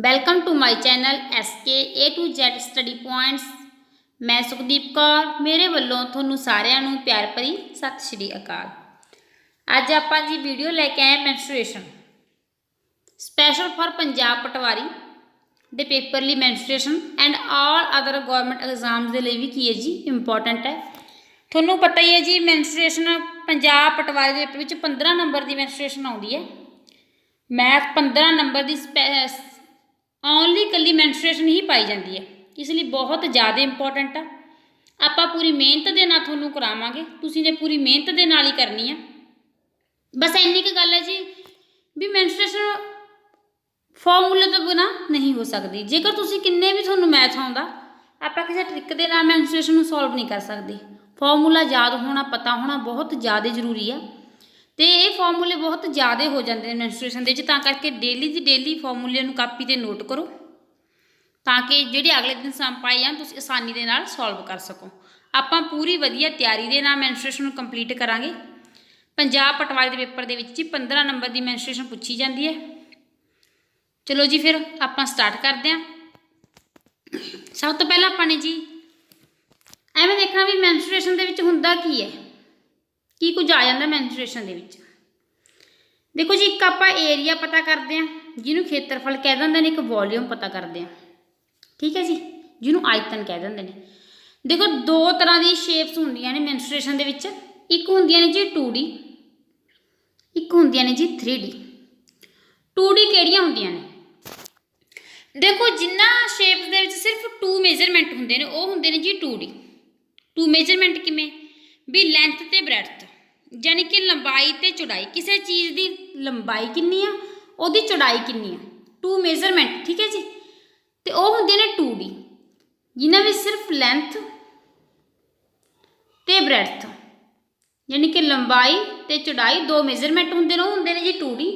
Welcome to my channel SK A to Z study points. मैं सुखदीप कौर, मेरे वालों थोनू सारिਆਂ ਨੂੰ प्यार भरी सत श्री अकाल। अज आपां जी वीडियो लैके आए mensuration special for Punjab Patwari दे पेपर ਲਈ mensuration and all other government exams ਦੇ ਲਈ ਵੀ ਕੀ ਹੈ ਜੀ इंपॉर्टेंट है। ਤੁਹਾਨੂੰ पता ही है जी मैंस्ट्रुएशन पंजाब पटवारी ਦੇ पेपर ਵਿੱਚ 15 नंबर ਦੀ मैंस्ट्रुएशन ਆਉਂਦੀ है। मैथ 15 नंबर ਦੀ ओनली कली मैंस्ट्रुएशन ही पाई जाती है, इसलिए बहुत ज़्यादा इंपॉर्टेंट आ। आपां पूरी मेहनत दे नाल तुहानूं करावांगे, तुसीं ने पूरी मेहनत दे नाल ही करनी है। बस इन्नी क गल है जी भी मैंस्ट्रुएशन फॉर्मूले तो बिना नहीं हो सकती। जेकर तुसीं किन्ने भी तुहानूं मैथ आउंदा, आपां किसी ट्रिक दे नाल मैंस्ट्रुएशन नूं सॉल्व नहीं कर सकते। फॉर्मूला याद होना, पता होना बहुत ज़्यादा जरूरी है। तो ये फॉर्मूले बहुत ज़्यादा हो जाते हैं मैंस्ट्रुएशन के, करके डेली की डेली फॉर्मूले कापी ते नोट करो ताकि जेडे अगले दिन सम पाए जान तुसीं आसानी के नाल सॉल्व कर सको। आपां पूरी वधिया तैयारी दे नाल मैंस्ट्रुएशन कंप्लीट करांगे। पंजाब पटवारी के पेपर के विच 15 नंबर की मैंस्ट्रुएशन पूछी जाती है। चलो जी फिर आपां स्टार्ट करते हैं। सब तो पहला आपां ने जी एवें देखना भी मैंस्ट्रुएशन दे विच हुंदा की है, की कुछ आ जाता मैंस्ट्रुएशन दे विच। देखो जी एक आप एरिया पता करते हैं जिन्होंने खेत्रफल कह देंगे ने, एक वॉल्यूम पता करते हैं, ठीक है जी, जिन्होंने आयतन कह देंगे ने। देखो दो तरह की शेप्स होंदियां ने मैंस्ट्रुएशन दे विच, एक होंदियां ने जी 2D, एक होंदियां ने जी 3D। 2D किहड़ियां होंदियां ने? देखो जिन्ना शेप्स दे विच सिर्फ 2 मेजरमेंट होंदे ने, वो होंदे ने जी 2D। 2 मेजरमेंट किवें भी लेंथ ते ब्रैड्थ, यानी कि लंबाई ते चौड़ाई, किसी चीज़ की लंबाई कितनी है, उसकी चौड़ाई कितनी है, 2 मेजरमेंट, ठीक है जी। तो वह होंगे ने 2D, जिन्हें भी सिर्फ लेंथ ते ब्रैड्थ, यानी कि लंबाई ते चौड़ाई 2 मेजरमेंट होंगे ने, होंगे ने जी 2D।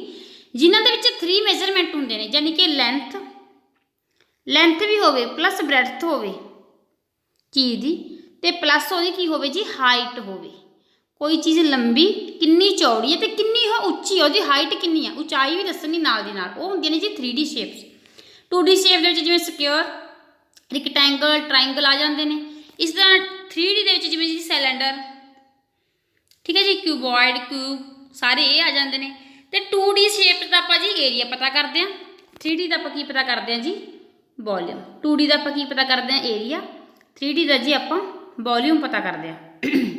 जिन्हों के 3 मेजरमेंट होंगे ने, यानी कि लेंथ भी हो प्लस ब्रैड्थ हो चीज़ की, तो प्लस वो की हो जी हाइट हो। कोई चीज़ लंबी कितनी चौड़ी है तो कितनी उच्ची है, उसकी हाइट कितनी है, उचाई भी दसनी नाल दी नाल। वो होंगे ने जी 3D शेप्स। 2D शेप के जिवें स्क्वेयर, रिक्टेंगल, ट्राइंगल आ जाते हैं। इस तरह 3D के जिवें जी सिलेंडर, ठीक है जी, क्यूबॉइड, क्यूब, सारे ये आ जाते हैं। तो 2D शेप का आप जी एरिया पता करते हैं, 3D का आप की पता करते हैं जी वॉल्यूम। 2D का आप की पता करते हैं एरिया, 3D का जी आप वॉल्यूम पता करते हैं।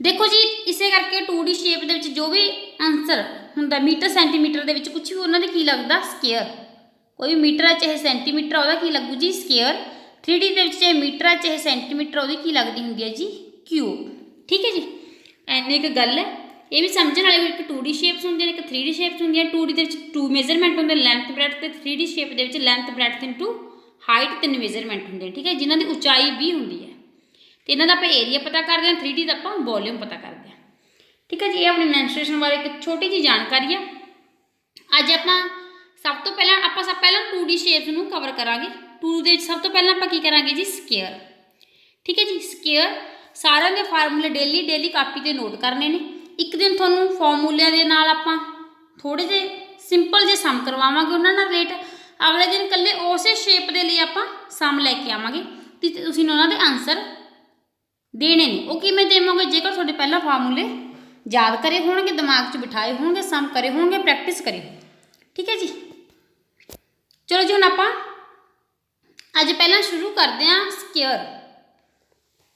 देखो जी इसे करके 2D शेप के जो भी आंसर होंगे मीटर सेंटीमीटर के कुछ भी उन्होंने की लगता स्केयर, कोई भी मीटर है चाहे सेंटीमीटर वह की लगू जी स्केयर। 3D के चाहे मीटर है चाहे सेंटीमीटर वो की लगती होंगी है जी क्यूब, ठीक है जी। इन्नी एक गल है, ये भी समझने वाले एक 2D शेप्स होंगे एक 3D शेप्स होंगे। 2D के 2 मेजरमेंट होंगे लेंथ ब्रैड्थ, 3D शेप के लेंथ ब्रैड्थ इंटू हाइट 3 मेजरमेंट होंगे, ठीक है, जिन्हों की उचाई भी होंगी है। तो इन्हों का आप एरिया पता करते हैं, 3D का आप वॉल्यूम पता करते हैं, ठीक है जी। ये अपनी मैंस्ट्रुएशन बारे एक छोटी जी जानकारी है। अज आप सब तो पहला 2D शेप्स में कवर करांगे। 2D सब तो पहला आप की करांगे जी स्केयर, ठीक है जी। स्केयर सारे के फार्मूले डेली डेली कापी ते नोट करने ने। एक दिन थोनों फॉर्मूलिया के नाल आपां थोड़े जे सिंपल जे सम करवावांगे उन्हां नाल रिलेट। अगले दिन कल्ले उस शेप के लिए आपां सम लैके आवांगे ते तुसीं उन्हां दे आंसर देने ने। वो किवें देवोगे जेकर तुहाडे पहला फार्मूले याद करे होणगे, दिमाग च बिठाए होणगे, सम करे होणगे, प्रैक्टिस करे, ठीक है जी। चलो जी हुण आपां अज पहला शुरू करते हैं स्केयर।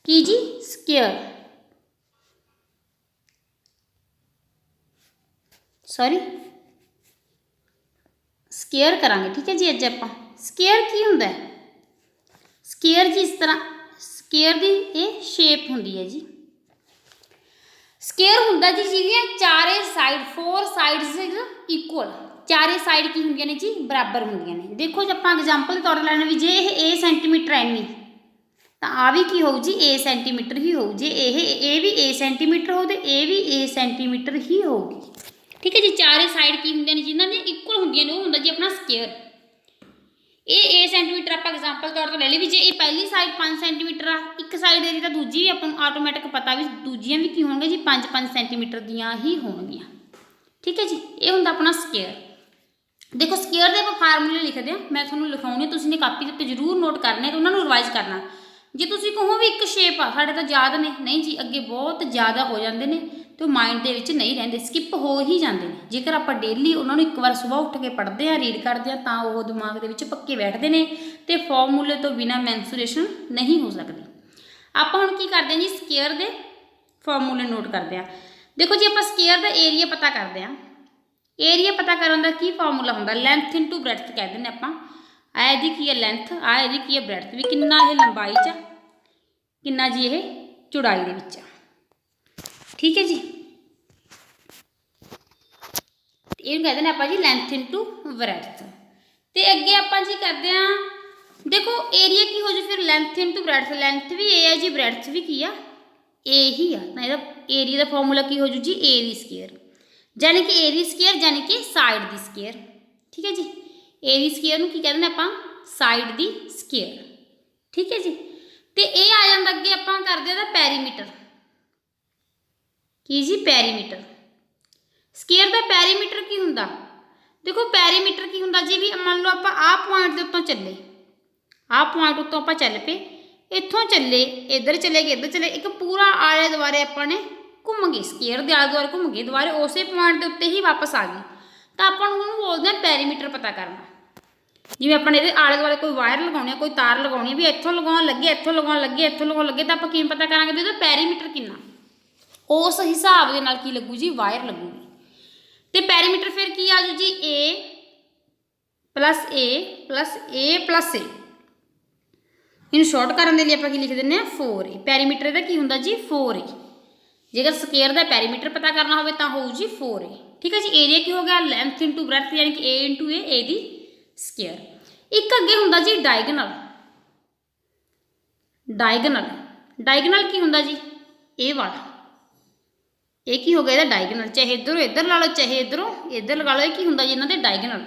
की जी स्केयर, सॉरी स्केयर करांगे, ठीक है जी। अज आपां स्केयर की हुंदा है? स्केयर जी इस तरह स्केयर की ये शेप होंदी है जी। स्केयर हुंदा जी जिहदियां चारे साइड 4 साइड्स इक्वल, चारे साइड की होंदियां ने जी बराबर होंदियां ने। देखो जब आप एग्जाम्पल के तौर पर लैने भी जे ए सेंटीमीटर है इन्नी तो आ भी की होऊ जी ए सेंटीमीटर ही होऊ। जे ए भी ए सेंटीमीटर हो तो ए भी ए सेंटीमीटर ही होगी, ठीक है जी। चारे साइड की होंदियां ने जिन्हां दी इक्वल होंदियां ने, वो हुंदा जी अपना स्केयर। ए सेंटीमीटर आप एग्जाम्पल तौर पर ले ली भी जे पहली साइड 5 सेंटीमीटर आ, एक साइड है तो दूजी भी अपन आटोमैटिक पता भी दूजियां भी की होंगे जी 5-5 सेंटीमीटर दियाँ ही होंगियां, ठीक है जी। ये हुंदा अपना स्केयर। देखो स्केयर के आप फार्मूले लिखते हैं, मैं थोड़ा लिखाऊँगी, तुसीं ने कापी उत्ते जरूर नोट करने तो उन्होंने रिवाइज करना। जे तुसीं कहो भी एक शेप आ साडे तां याद ने, नहीं जी अगे बहुत ज़्यादा हो जाते हैं तो माइंड दे विच नहीं रहिंदे, स्किप हो ही जाते हैं। जेकर आप डेली उन्होंने एक बार सुबह उठ के पढ़ते हैं, रीड करते हैं, तो वो दिमाग के विच पक्के बैठते हैं तो फॉर्मूले तो बिना मैंसूरेशन नहीं हो सकती। आप हुण की करते हैं जी, स्केयर के फॉर्मूले नोट करते हैं। देखो जी, आप स्केयर का एरिया पता करते हैं, एरिया पता करने का की फॉर्मूला होंदा, लेंथ इंटू ब्रैथ कह दें आप। आ इहदी की है लेंथ, आ इहदी की है ब्रैथ, भी किन्ना ये लंबाई च किन्ना जी ये चौड़ाई दे विच। ठीक है जी, ये कहते हैं आप जी लेंथ इंटू ब्रैथ। तो अगे आप जी करते हैं, देखो एरिया की हो जाए फिर लेंथ इंटू ब्रैथ, लेंथ भी ए है जी, ब्रैथ भी की आ ए ही आ, एरिया का फॉर्मूला की हो जू जी ए दी स्केयर, यानी कि ए दी स्केयर यानी कि साइड दी स्केयर। ठीक है जी, ए दी स्केयर नूं की कहते हैं आप साइड दी स्केयर। ठीक है जी, तो ये आ जाता अगे आप करते हैं पैरीमीटर, की जी पैरीमीटर। स्केयर का पैरीमीटर की हुंदा, देखो पैरीमीटर की हुंदा जी, भी मान लो आप आ पॉइंट के उत्तों चले, आ पॉइंट उत्तों आप चल पे, इत्थों चले इधर चले गए, इधर चले, एक पूरा आले दुआरे अपने घूम गए, स्केयर के आले दुआरे घूम गए, दुआरे उस पॉइंट के उत्ते ही वापस आ गए, तो आप बोलते हैं पैरीमीटर पता करना। जिवें अपने ये आले दुआले कोई वायर लगाने, कोई तार लगानी, भी इत्थों लगाउण लगे, इत्थों लगाउण लगे, इत्थों लगाउण लगे, तो आप किवें पता करांगे भी उहदा पैरीमीटर किन्ना, उस हिसाब दे नाल की लगू जी वायर लगूगी। तो पैरीमीटर फिर की आ जू जी A plus A plus A plus A, in short करने लिए आप लिख दें 4A। पैरीमीटर का की होंगे जी 4A, जेकर स्केयर का पैरीमीटर पता करना हो तो हो जी 4A। ठीक है जी, एरिया की हो गया लेंथ इंटू ब्रैथ यानी कि ए इंटू ए दी स्केयर। एक अगे होंगे जी डायगनल, डायगनल डायगनल की होंगे जी ए वाला, ये की हो गया ਇਹਦਾ डायगनल, चाहे इधरों इधर ला लो चाहे इधरों इधर लगा लो, ये की होंगे जी इन्हों के डायगनल।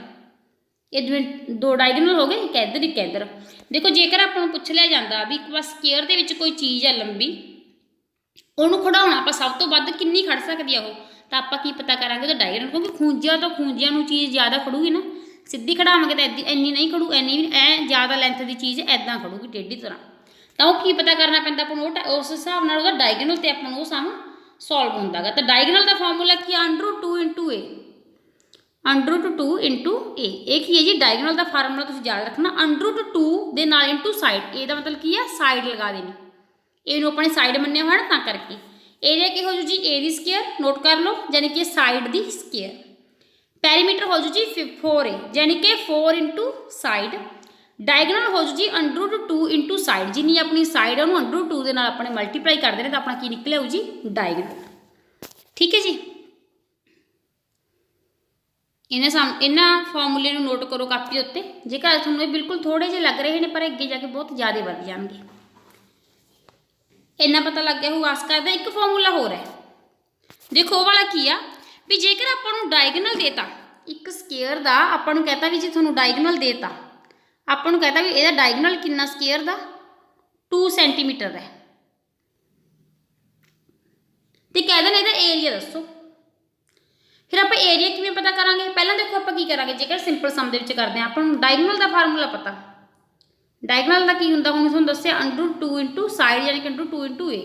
ये दो डायगनल हो गए, एक इधर एक इधर। देखो जेकर आप पूछ लिया जाता भी एक बार स्केयर के विच कोई चीज़ है लंबी, उन्होंने खड़ाउणा आप सब तो वध किन्नी खड़ सकती है वो, तो आप की पता करांगे तो डायगनल, क्योंकि खूंजिया तो खूंजिया नूं चीज़ ज़्यादा खड़ूगी ना, सीधी खड़ावांगे तो इन्नी नहीं खड़ू, इन्नी भी ऐ ज़्यादा लेंथ की चीज़ ऐदा खड़ूगी टेढ़ी तरह, तो वो की पता करना पैंदा आपां उस हिसाब नाल उहदा डायगनल ते आपां वो सम सॉल्व होंदा गा। तो डायगनल का फॉर्मूला की √2 इंटू ए, √2 इंटू ए, एक ही है जी डायगनल का फार्मूला, तुसीं याद रखना √2 दे नाल इंटू साइड, ए दा मतलब की है साइड लगा देनी, ए नूं अपनी साइड मन्निया हुआ ना तां करके। एरिया की हो जू जी ए दी स्केयर, नोट कर लो, यानी कि साइड दी स्केयर। पैरीमीटर हो जू जी 4A यानी कि 4 इंटू साइड। डायगनल हो जू जी √2 इंटू साइड, जिन्नी अपनी साइड है उन्होंने √2 के नाल अपने मल्टीप्लाई करते हैं तो अपना की निकले जी डायगनल। ठीक है जी, इन्हां फॉर्मूले नूं नोट करो कापी उत्ते, जेकर तुहानूं बिल्कुल थोड़े जे लग रहे हैं पर अगे जाके बहुत ज़्यादा वध जाएंगे। इन्ना पता लग गया हो आस करदा। एक फॉर्मूला होर है, देखो वाला की आ भी जेकर आपां नूं डायगनल देता एक स्केयर का, आपां नूं कहता भी जी तुहानूं डायगनल देता, आपां नूं कहता भी इहदा डायगनल किन्ना स्केयर का 2 सेंटीमीटर है, तो कह देना इहदा एरिया दसो। फिर आप एरिया किवें पता करांगे, पहलां देखो आप की करांगे, जेकर सिंपल सम दे विच करदे आं, आपां नूं डायगनल का फार्मूला पता, डायगनल का की हुंदा हुण तुहानूं दस्सिआ √2 इंटू साइड यानी कि √2 इंटू ए,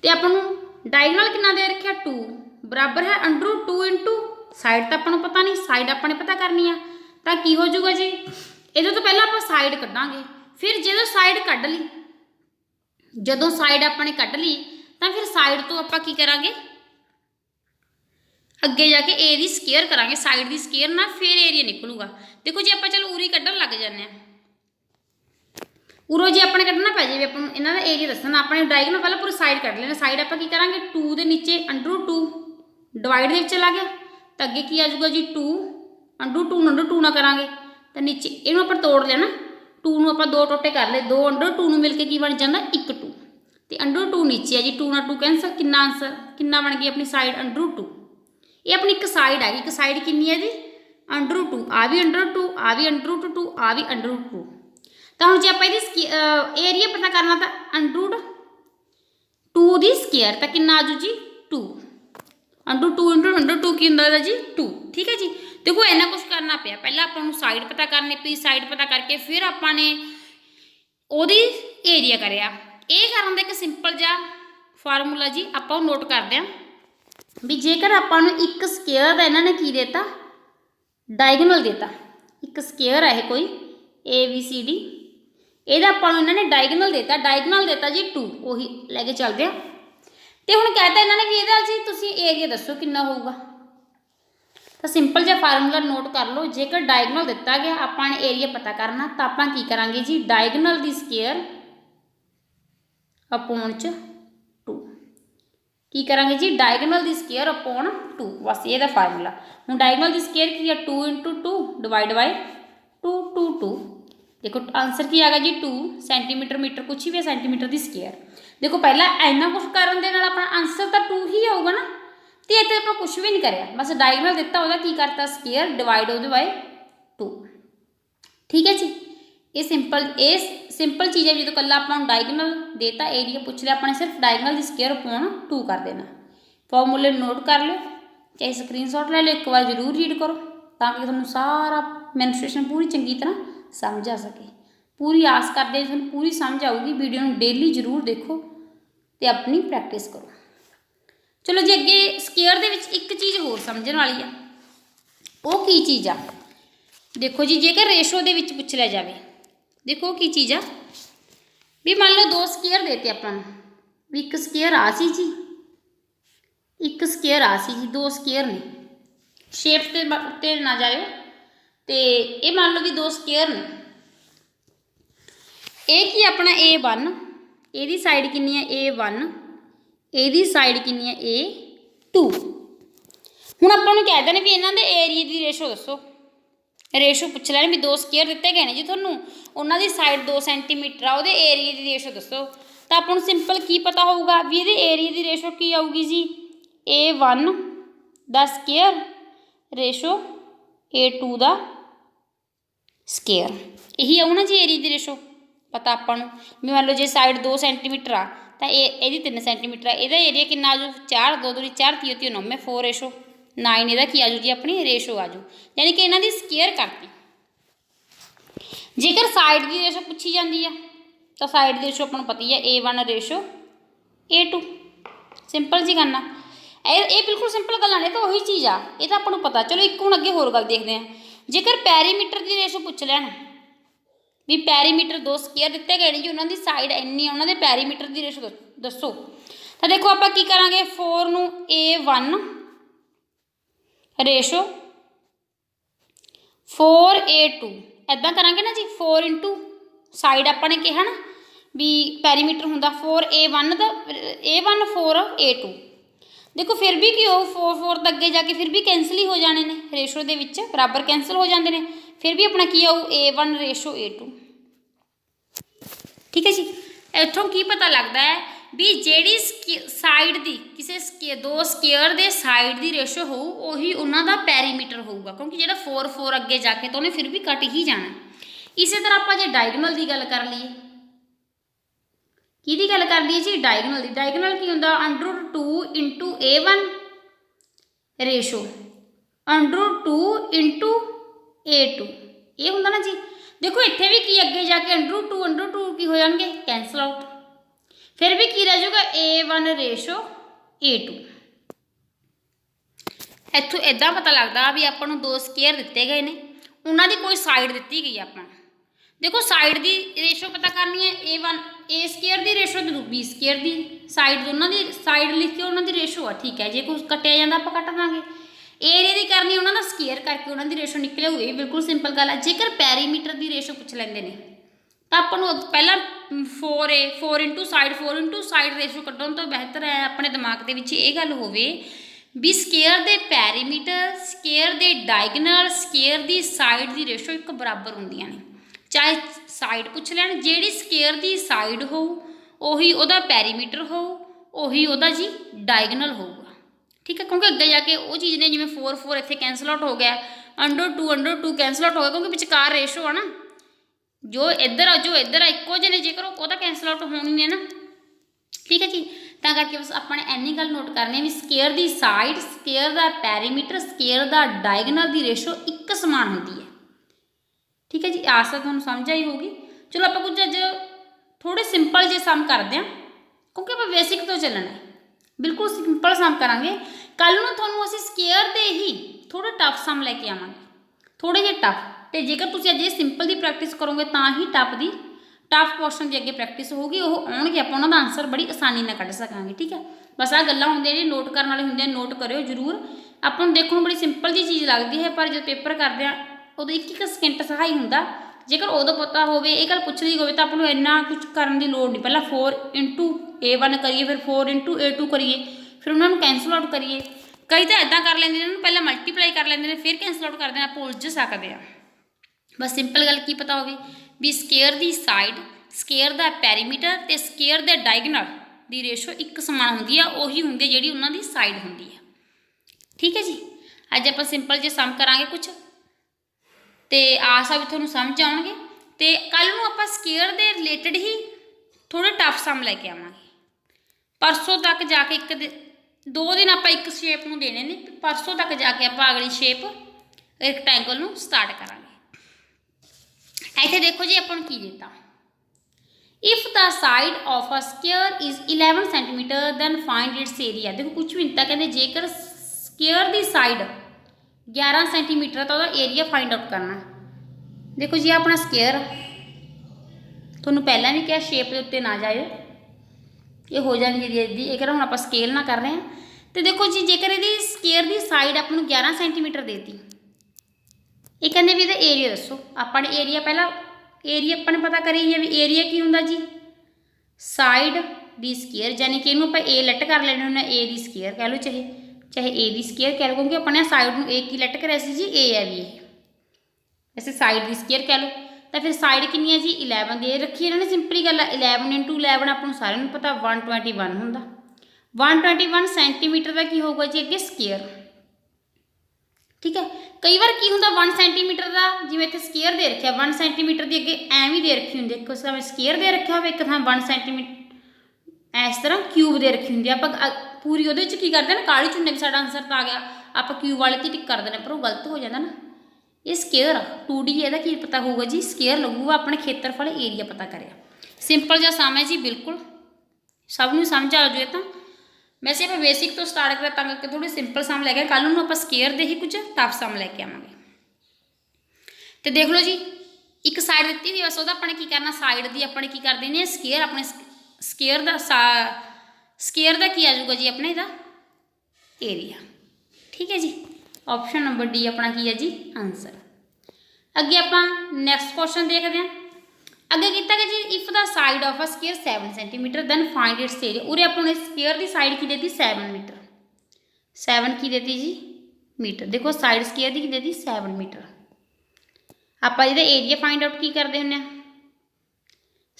तो आपां नूं डायगनल किन्ना दे रखिआ 2 बराबर है √2 इंटू साइड, तो आपां नूं पता नहीं, साइड आपां ने पता करनी आ, तो की हो जाऊगा जी, इहदे तो पहलां आपां साइड कड्डांगे, फिर जदों साइड कढ ली, जदों साइड आपां ने कढ ली तो फिर साइड तो आपां की करांगे अगे जाके ए दी स्केयर करांगे, साइड दी स्केयर ना फिर एरिया निकलूगा। देखो जी आपां चलो उरी कड्ढन लग जाने, उरों जी अपने कड्ढना पै जाए, अपन इन्हां दा एरिया दसना, अपने डायगनल पहले पूरी साइड कढ लेना, साइड आपां की करांगे 2 दे नीचे √2 डिवाइड दे विच चला गया, तो अगे की आ जाऊगा जी 2 √2 ना करांगे तो नीचे इहनूं आपां तोड़ लेना, 2 नूं आपां 2 टोटे कर ले, 2 √2 नूं मिल के की बन जांदा 1 2, तो √2 नीचे है जी, 2 नाल 2 कैंसल, कितना आंसर कितना बन गई अपनी साइड √2। ये अपनी एक साइड है, एक साइड कितनी है जी √2, आ भी √2 आ भी √2 आ भी √2। तो हम जो आप एरिया पता करना तो √2 दी स्केयर, तो कितना आजू जी 2 √2 ਕੀ ਹੁੰਦਾ ਜੀ 2। ठीक है जी, देखो इन्ना कुछ करना पिया। पहला आपां नूं साइड पता करनी पई, साइड पता करके फिर आपां ने ओहदी एरिया करिया। ये करन दा एक सिंपल जिहा फार्मूला जी आपां नोट करदे हां भी जेकर आपां नूं एक स्केयर दा इन्हां ने की देता डायगनल देता, एक स्केयर है कोई ABCD, ਇਹਦਾ ਆਪਾਂ ਨੂੰ ਇਹਨਾਂ ਨੇ ਡਾਇਗਨਲ ਦਿੱਤਾ ਜੀ 2, ਉਹੀ ਲੈ ਕੇ ਚੱਲਦੇ ਆ। ਤੇ ਹੁਣ कहता ਇਹਨਾਂ ਨੇ ਵੀ ਇਹਦਾ ਜੀ ਤੁਸੀਂ ਏਰੀਆ ਦੱਸੋ ਕਿੰਨਾ ਹੋਊਗਾ। ਤਾਂ ਸਿੰਪਲ ਜਿਹਾ ਫਾਰਮੂਲਾ ਨੋਟ ਕਰ ਲਓ। ਜੇਕਰ ਡਾਇਗਨਲ ਦਿੱਤਾ ਗਿਆ ਆਪਾਂ ਨੇ ਏਰੀਆ ਪਤਾ ਕਰਨਾ ਤਾਂ ਆਪਾਂ ਕੀ ਕਰਾਂਗੇ ਜੀ ਡਾਇਗਨਲ ਦੀ ਸਕੁਅਰ ਅਪੋਨ 2। ਕੀ ਕਰਾਂਗੇ ਜੀ ਡਾਇਗਨਲ ਦੀ ਸਕੁਅਰ ਅਪੋਨ 2, ਬਸ ਇਹਦਾ ਫਾਰਮੂਲਾ। ਹੁਣ ਡਾਇਗਨਲ ਦੀ ਸਕੁਅਰ ਕੀ ਹੈ 2 × 2 ਡਿਵਾਈਡ ਬਾਈ 2। देखो आंसर की आ गया जी 2 सेंटीमीटर मीटर, कुछ भी है सेंटीमीटर की स्केयर। देखो पहला इन्ना कुछ करन दे नाल अपना आंसर तो 2 ही आऊगा ना, तो इतने आप कुछ भी नहीं कराया, बस डायगनल दिता वह की करता स्केयर डिवाइड हो बाय 2। ठीक है जी, ये सिंपल चीज़ है। जो कला आप डायगनल देता एरिया पूछ लिया, अपने सिर्फ डायगनल की स्केयर अपॉन 2 कर देना। फॉर्मूले नोट कर लो, चाहे स्क्रीनशॉट ले लो, एक बार जरूर रीड करो ताकि तुहानूं सारा मैनिफेस्टेशन पूरी चंगी तरह समझ आ सके। पूरी आस करते हैं तुहानूं पूरी समझ आऊगी। वीडियो में डेली जरूर देखो तो अपनी प्रैक्टिस करो। चलो जी अगे स्केयर दे विच एक चीज़ होर समझण वाली है, वो की चीज़ आ देखो जी। जेकर रेशो दे विच पुछ लिया जाए, देखो की चीज़ आ भी मान लो 2 स्केयर देते आपां नूं भी एक स्केयर आ सी जी, एक स्केयर आ सी जी, 2 स्केयर ने। शेप ते उत्ते ना जाओ, तो ये मान लो भी 2 स्केयर ने। एक ही अपना A1, यदी साइड कितनी है A1, यदी साइड कितनी है A2। हुण आपां नूं कहते हैं भी इन्हां दे एरिया की रेशो दसो। रेशो पुछ लैण भी 2 स्केयर दिते गए हैं जी तुहानूं, उन्हां दी साइड 2 सेंटीमीटर आ, उहदे एरिया की रेशो दसो। तो आपां नूं सिंपल की पता होऊगा भी इहदे एरिया की रेशो की आऊगी जी A1 दा स्केयर रेशो A2 दा स्केयर। यही आऊ ना जी एरिया की रेशो पता आपां नूं भी मान लो जे साइड 2 सेंटीमीटर आ तो ये 3 सेंटीमीटर आ, इहदा एरिया कितना आजू 4, 2 दूनी 4, 3 9 4/9 इहदा की आजू जी अपनी रेशो आजू, यानी कि इन्हां दी स्केयर करती। जेकर साइड की रेशो पूछी जाती है तो साइड की रेशो आपां नूं पता ही है A1 रेशो A2। सिंपल जी गल आ, ये बिल्कुल सिंपल गल्लां ने, तो वही चीज़ आ, ये तो आपां नूं पता। चलो एक हुण अगे होर गल देखते हैं। जेकर पैरीमीटर की रेशो पूछ लैण भी पैरीमीटर 2 स्केयर दिते गए हैं जी, उन्होंने साइड इन्नी उन्होंने पैरीमीटर की रेशो दसो। तो देखो आप की करांगे 4 नूं A1 रेशो 4 A2 इदां करांगे ना जी। 4 × साइड आपने कहा ना भी पैरीमीटर हुंदा 4 A1 दा A1 4 A2। देखो फिर भी की हो 4 4 तो अगे जाके फिर भी कैंसल ही हो जाने ने, रेशो दे विच बराबर कैंसल हो जाते हैं, फिर भी अपना की आऊ A1 रेशो A2। ठीक है जी, इत्थों की पता लगता है भी जिहड़ी साइड की किसी 2 स्केयर दे साइड की रेशो हो उही उन्हां दा पैरीमीटर होऊगा, क्योंकि जिहड़ा 4 4 अगे जाके तो उन्हें फिर भी कट ही जाना। इसी तरह आप जे डायगनल की गल कर लीए, की गल कर लीए जी डायगनल की। डायगनल की हुंदा √2 × A1 रेशो √2 × A2 ये हुंदा ना जी। देखो इत्थे भी की अगे जाके √2 की हो जाएंगे कैंसल आउट, फिर भी की रह जाऊगा A1 रेशो A2। इत्थों इदां पता लगता भी आपां नूं 2 स्केयर दिते गए हैं, उन्होंने कोई साइड दी गई आपां। देखो साइड की रेशो पता करनी है A1 A स्केयर की रेशो तो B स्केयर की साइड, दोनों की साइड लिख के उन्होंने रेशो आ। ठीक है, जे कुछ कटिया जाता आप कट देंगे। एरिया की करनी उन्होंने स्केयर करके उन्होंने रेशो निकले हुए, बिल्कुल सिंपल गल है। जेकर पैरीमीटर की रेशो पूछ लेंगे ने तो आपको पहला 4 × साइड 4 × साइड रेशो कड्ढण तो बेहतर है अपने दिमाग के विच ये गल होवे भी स्केयर दे पैरीमीटर, स्केयर दे डायगनल, स्केयर की साइड की रेशो एक बराबर होंदियां ने। चाहे साइड पूछ लैन, जिहड़ी स्केयर की साइड हो उही उहदा पैरीमीटर हो, उही उहदा जी डायगनल होऊगा। ठीक है, क्योंकि अगे जाके वो चीज़ ने जिवें 4 4 इत्थे कैंसल आउट हो गया, √2 कैंसल आउट हो गया, क्योंकि विचकार रेशो है ना, जो इधर आ इक्को जे ने, जेकर वो कैंसल आउट होनी ने ना। ठीक है जी, ਤਾਂ ਕਰਕੇ ਬਸ ਆਪਾਂ ਨੇ ਇੰਨੀ ਗੱਲ ਨੋਟ ਕਰਨੀ ਹੈ ਵੀ ਸਕੇਅਰ ਦੀ ਸਾਈਡ, ਸਕੇਅਰ ਦਾ ਪੈਰੀਮੀਟਰ, ਸਕੇਅਰ ਦਾ ਡਾਇਗਨਲ ਦੀ ਰੇਸ਼ੋ ਇੱਕ ਸਮਾਨ ਹੁੰਦੀ ਹੈ। ਠੀਕ ਹੈ ਜੀ, ਆਸ ਤਾਂ ਤੁਹਾਨੂੰ ਸਮਝ ਆਈ ਹੋਊਗੀ। ਚਲੋ ਆਪਾਂ ਕੁਝ ਅੱਜ ਥੋੜੇ ਸਿੰਪਲ ਜਿਹੇ ਸਮ ਕਰਦੇ ਹਾਂ, ਕਿਉਂਕਿ ਆਪਾਂ ਬੇਸਿਕ ਤੋਂ ਚੱਲਣਾ ਹੈ। ਬਿਲਕੁਲ ਸਿੰਪਲ ਸਮ ਕਰਾਂਗੇ। ਕੱਲ੍ਹ ਨੂੰ ਤੁਹਾਨੂੰ ਅਸੀਂ ਸਕੇਅਰ ਦੇ ਹੀ ਥੋੜੇ ਟਫ ਸਮ ਲੈ ਕੇ ਆਵਾਂਗੇ, ਥੋੜੇ ਜਿਹੇ ਟਫ। ਅਤੇ ਜੇਕਰ ਤੁਸੀਂ ਅੱਜ ਇਹ ਸਿੰਪਲ ਦੀ ਪ੍ਰੈਕਟਿਸ ਕਰੋਗੇ ਤਾਂ ਹੀ ਟਫ ਕੁਐਸਚਨ ਦੀ ਅੱਗੇ ਪ੍ਰੈਕਟਿਸ ਹੋਊਗੀ, ਉਹ ਆਉਣਗੇ, ਆਪਾਂ ਉਹਨਾਂ ਦਾ ਆਨਸਰ ਬੜੀ ਆਸਾਨੀ ਨਾਲ ਕੱਢ ਸਕਾਂਗੇ। ਠੀਕ ਹੈ, ਬਸ ਆਹ ਗੱਲਾਂ ਹੁੰਦੀਆਂ ਨੇ ਨੋਟ ਕਰਨ ਵਾਲੇ ਹੁੰਦੇ ਆ, ਨੋਟ ਕਰਿਓ ਜ਼ਰੂਰ। ਆਪਾਂ ਨੂੰ ਦੇਖਣ ਨੂੰ ਬੜੀ ਸਿੰਪਲ ਜਿਹੀ ਚੀਜ਼ ਲੱਗਦੀ ਹੈ, ਪਰ ਜਦੋਂ ਪੇਪਰ ਕਰਦੇ ਆ ਉਦੋਂ ਇੱਕ ਸਕਿੰਟ ਸਹਾਈ ਹੁੰਦਾ। ਜੇਕਰ ਉਦੋਂ ਪਤਾ ਹੋਵੇ, ਇਹ ਗੱਲ ਪੁੱਛ ਲਈ ਹੋਵੇ, ਤਾਂ ਆਪਾਂ ਨੂੰ ਇੰਨਾ ਕੁਝ ਕਰਨ ਦੀ ਲੋੜ ਨਹੀਂ। ਪਹਿਲਾਂ 4 × A1 ਕਰੀਏ, ਫਿਰ 4 × A2 ਕਰੀਏ, ਫਿਰ ਉਹਨਾਂ ਨੂੰ ਕੈਂਸਲ ਆਊਟ ਕਰੀਏ। ਕਈ ਤਾਂ ਇੱਦਾਂ ਕਰ ਲੈਂਦੇ ਨੇ, ਉਹਨੂੰ ਪਹਿਲਾਂ ਮਲਟੀਪਲਾਈ ਕਰ ਲੈਂਦੇ ਨੇ, ਫਿਰ ਕੈਂਸਲ ਆਊਟ ਕਰਦੇ ਨੇ, ਆਪਾਂ ਉਲਝ ਸਕਦੇ ਹਾਂ। ਬਸ ਸਿੰਪਲ ਗੱਲ ਕੀ ਪਤਾ ਹੋਵੇ ਵੀ ਸਕੇਅਰ ਦੀ ਸਾਈਡ, ਸਕੇਅਰ ਦਾ ਪੈਰੀਮੀਟਰ ਅਤੇ ਸਕੇਅਰ ਦੇ ਡਾਇਗਨਲ ਦੀ ਰੇਸ਼ੋ ਇੱਕ ਸਮਾਨ ਹੁੰਦੀ ਆ, ਉਹੀ ਹੁੰਦੀ ਹੈ ਜਿਹੜੀ ਉਹਨਾਂ ਦੀ ਸਾਈਡ ਹੁੰਦੀ ਹੈ। ਠੀਕ ਹੈ ਜੀ, ਅੱਜ ਆਪਾਂ ਸਿੰਪਲ ਜਿਹੇ ਸਮ ਕਰਾਂਗੇ ਕੁਛ, ਅਤੇ ਆਸ ਆ ਵੀ ਤੁਹਾਨੂੰ ਸਮਝ ਆਉਣਗੇ। ਅਤੇ ਕੱਲ੍ਹ ਨੂੰ ਆਪਾਂ ਸਕੇਅਰ ਦੇ ਰਿਲੇਟਡ ਹੀ ਥੋੜ੍ਹੇ ਟਫ ਸਮ ਲੈ ਕੇ ਆਵਾਂਗੇ। ਪਰਸੋਂ ਤੱਕ ਜਾ ਕੇ 2 ਦਿਨ ਆਪਾਂ ਇੱਕ ਸ਼ੇਪ ਨੂੰ ਦੇਣੇ ਨੇ, ਪਰਸੋਂ ਤੱਕ ਜਾ ਕੇ ਆਪਾਂ ਅਗਲੀ ਸ਼ੇਪ ਰੈਕਟੈਂਗਲ ਨੂੰ ਸਟਾਰਟ ਕਰਾਂਗੇ। ਇੱਥੇ ਦੇਖੋ ਜੀ ਆਪਾਂ ਨੂੰ ਕੀ ਦਿੱਤਾ, if the side of a square is 11 centimetre then find its area. ਦੇਖੋ ਕੁਛ ਵੀ ਨਹੀਂ ਤਾਂ, ਕਹਿੰਦੇ ਜੇਕਰ ਸਕੇਅਰ ਦੀ ਸਾਈਡ 11 ਸੈਂਟੀਮੀਟਰ ਤਾਂ ਉਹਦਾ ਏਰੀਆ ਫਾਈਂਡ ਆਊਟ ਕਰਨਾ। ਦੇਖੋ ਜੀ ਆਪਣਾ ਸਕੇਅਰ, ਤੁਹਾਨੂੰ ਪਹਿਲਾਂ ਵੀ ਕਿਹਾ ਸ਼ੇਪ ਦੇ ਉੱਤੇ ਨਾ ਜਾਇਓ, ਇਹ ਹੋ ਜਾਣਗੇ ਜੀ ਇਹਦੀ। ਇਹ ਕਿਹੜਾ ਹੁਣ ਆਪਾਂ ਸਕੇਲ ਨਾ ਕਰ ਰਹੇ ਹਾਂ। ਅਤੇ ਦੇਖੋ ਜੀ ਜੇਕਰ ਇਹਦੀ ਸਕੇਅਰ ਦੀ ਸਾਈਡ ਆਪਾਂ ਨੂੰ 11 ਸੈਂਟੀਮੀਟਰ ਦੇਤੀ, ਇਹ ਕਹਿੰਦੇ ਵੀ ਇਹਦਾ ਏਰੀਆ ਦੱਸੋ। ਆਪਾਂ ਨੇ ਏਰੀਆ ਪਹਿਲਾਂ ਆਪਾਂ ਨੇ ਪਤਾ ਕਰੀ ਹੈ ਵੀ ਏਰੀਆ ਕੀ ਹੁੰਦਾ ਜੀ, ਸਾਈਡ ਦੀ ਸਕੇਅਰ, ਯਾਨੀ ਕਿ ਇਹਨੂੰ ਆਪਾਂ ਏ ਲੈਟ ਕਰ ਲੈਣੇ ਹੁੰਦੇ, ਏ ਦੀ ਸਕੇਅਰ ਕਹਿ ਲਓ, ਚਾਹੇ ਏ ਦੀ ਸਕੇਅਰ ਕਹਿ ਲਓ, ਕਿਉਂਕਿ ਆਪਾਂ ਨੇ ਸਾਈਡ ਨੂੰ ਏ ਕੀ ਲੈਟ ਕਰਿਆ ਸੀ ਜੀ, ਏ ਹੈ ਵੀ ਇਹ, ਵੈਸੇ ਸਾਈਡ ਦੀ ਸਕੇਅਰ ਕਹਿ ਲਓ। ਤਾਂ ਫਿਰ ਸਾਈਡ ਕਿੰਨੀ ਹੈ ਜੀ, 11 ਦੇ ਰੱਖੀ ਇਹਨਾਂ ਨੇ। ਸਿੰਪਲੀ ਗੱਲ ਹੈ, 11 × 11 ਆਪਾਂ ਨੂੰ ਸਾਰਿਆਂ ਨੂੰ ਪਤਾ 121 ਹੁੰਦਾ। 121 ਸੈਂਟੀਮੀਟਰ ਦਾ ਕੀ ਹੋਊਗਾ ਜੀ ਅੱਗੇ ਸਕੇਅਰ। ਠੀਕ ਹੈ, ਕਈ ਵਾਰ ਕੀ ਹੁੰਦਾ 1 ਸੈਂਟੀਮੀਟਰ ਦਾ, ਜਿਵੇਂ ਇੱਥੇ ਸਕੇਅਰ ਦੇ ਰੱਖਿਆ 1 ਸੈਂਟੀਮੀਟਰ ਦੀ ਅੱਗੇ ਐਵੇਂ ਦੇ ਰੱਖੀ ਹੁੰਦੀ, ਇੱਕ ਸਮੇਂ ਸਕੇਅਰ ਦੇ ਰੱਖਿਆ ਹੋਵੇ, ਇੱਕ ਥਾਂ 1 ਸੈਂਟੀਮੀਟਰ ਇਸ ਤਰ੍ਹਾਂ ਕਿਊਬ ਦੇ ਰੱਖੀ ਹੁੰਦੀ। ਆਪਾਂ ਪੂਰੀ ਉਹਦੇ ਵਿੱਚ ਕੀ ਕਰਦੇ ਨਾ, ਕਾਲੀ ਚੁੰਨੇ ਵੀ ਸਾਡਾ ਆਨਸਰ ਤਾਂ ਆ ਗਿਆ, ਆਪਾਂ ਕਿਊਬ ਵਾਲੇ 'ਤੇ ਟਿਕ ਕਰ ਦਿੰਦੇ, ਪਰ ਉਹ ਗਲਤ ਹੋ ਜਾਂਦਾ ਨਾ। ਇਹ ਸਕੇਅਰ 2D, ਇਹਦਾ ਕੀ ਪਤਾ ਹੋਊਗਾ ਜੀ, ਸਕੇਅਰ ਲੱਗੂਗਾ, ਆਪਣੇ ਖੇਤਰਫਲ ਏਰੀਆ ਪਤਾ ਕਰਿਆ। ਸਿੰਪਲ ਜਿਹਾ ਸਮ ਹੈ ਜੀ, ਬਿਲਕੁਲ ਸਭ ਨੂੰ ਸਮਝ ਆ ਜਾਵੇ। ਤਾਂ ਵੈਸੇ ਆਪਾਂ ਬੇਸਿਕ ਤੋਂ ਸਟਾਰਟ ਕਰਿਆ ਤਾਂ ਕਰਕੇ ਥੋੜ੍ਹੇ ਸਿੰਪਲ ਸਮ ਲੈ ਕੇ, ਕੱਲ੍ਹ ਨੂੰ ਆਪਾਂ ਸਕੇਅਰ ਦੇ ਹੀ ਕੁਝ ਟਫ ਸਮ ਲੈ ਕੇ ਆਵਾਂਗੇ। ਅਤੇ ਦੇਖ ਲਓ ਜੀ ਇੱਕ ਸਾਈਡ ਦਿੱਤੀ ਹੋਈ, ਬਸ ਉਹਦਾ ਆਪਾਂ ਨੇ ਕੀ ਕਰਨਾ, ਸਾਈਡ ਦੀ ਆਪਾਂ ਨੇ ਕੀ ਕਰ ਦੇਣੀ ਹੈ ਸਕੇਅਰ, ਆਪਣੇ ਸਕੇਅਰ ਦਾ ਕੀ ਆ ਜਾਊਗਾ ਜੀ ਆਪਣੇ ਇਹਦਾ ਏਰੀਆ। ਠੀਕ ਹੈ ਜੀ, ਆਪਸ਼ਨ ਨੰਬਰ ਡੀ ਆਪਣਾ ਕੀ ਹੈ ਜੀ ਆਨਸਰ। ਅੱਗੇ ਆਪਾਂ ਨੈਕਸਟ ਕੁਐਸਚਨ ਦੇਖਦੇ ਹਾਂ। ਅੱਗੇ ਕੀਤਾ ਕਿ ਜੀ if the side of a square 7 centimetre then find its area. ਉਰੇ ਆਪਾਂ ਨੂੰ ਸਕੇਅਰ ਦੀ ਸਾਈਡ ਕੀ ਦੇਤੀ 7 ਮੀਟਰ, 7 ਕੀ ਦੇਤੀ ਜੀ ਮੀਟਰ। ਦੇਖੋ ਸਾਈਡ ਸਕੇਅਰ ਦੀ ਕੀ ਦੇਤੀ 7 ਮੀਟਰ। ਆਪਾਂ ਇਹਦਾ ਏਰੀਆ ਫਾਈਂਡ ਆਊਟ ਕੀ ਕਰਦੇ ਹੁੰਦੇ ਹਾਂ,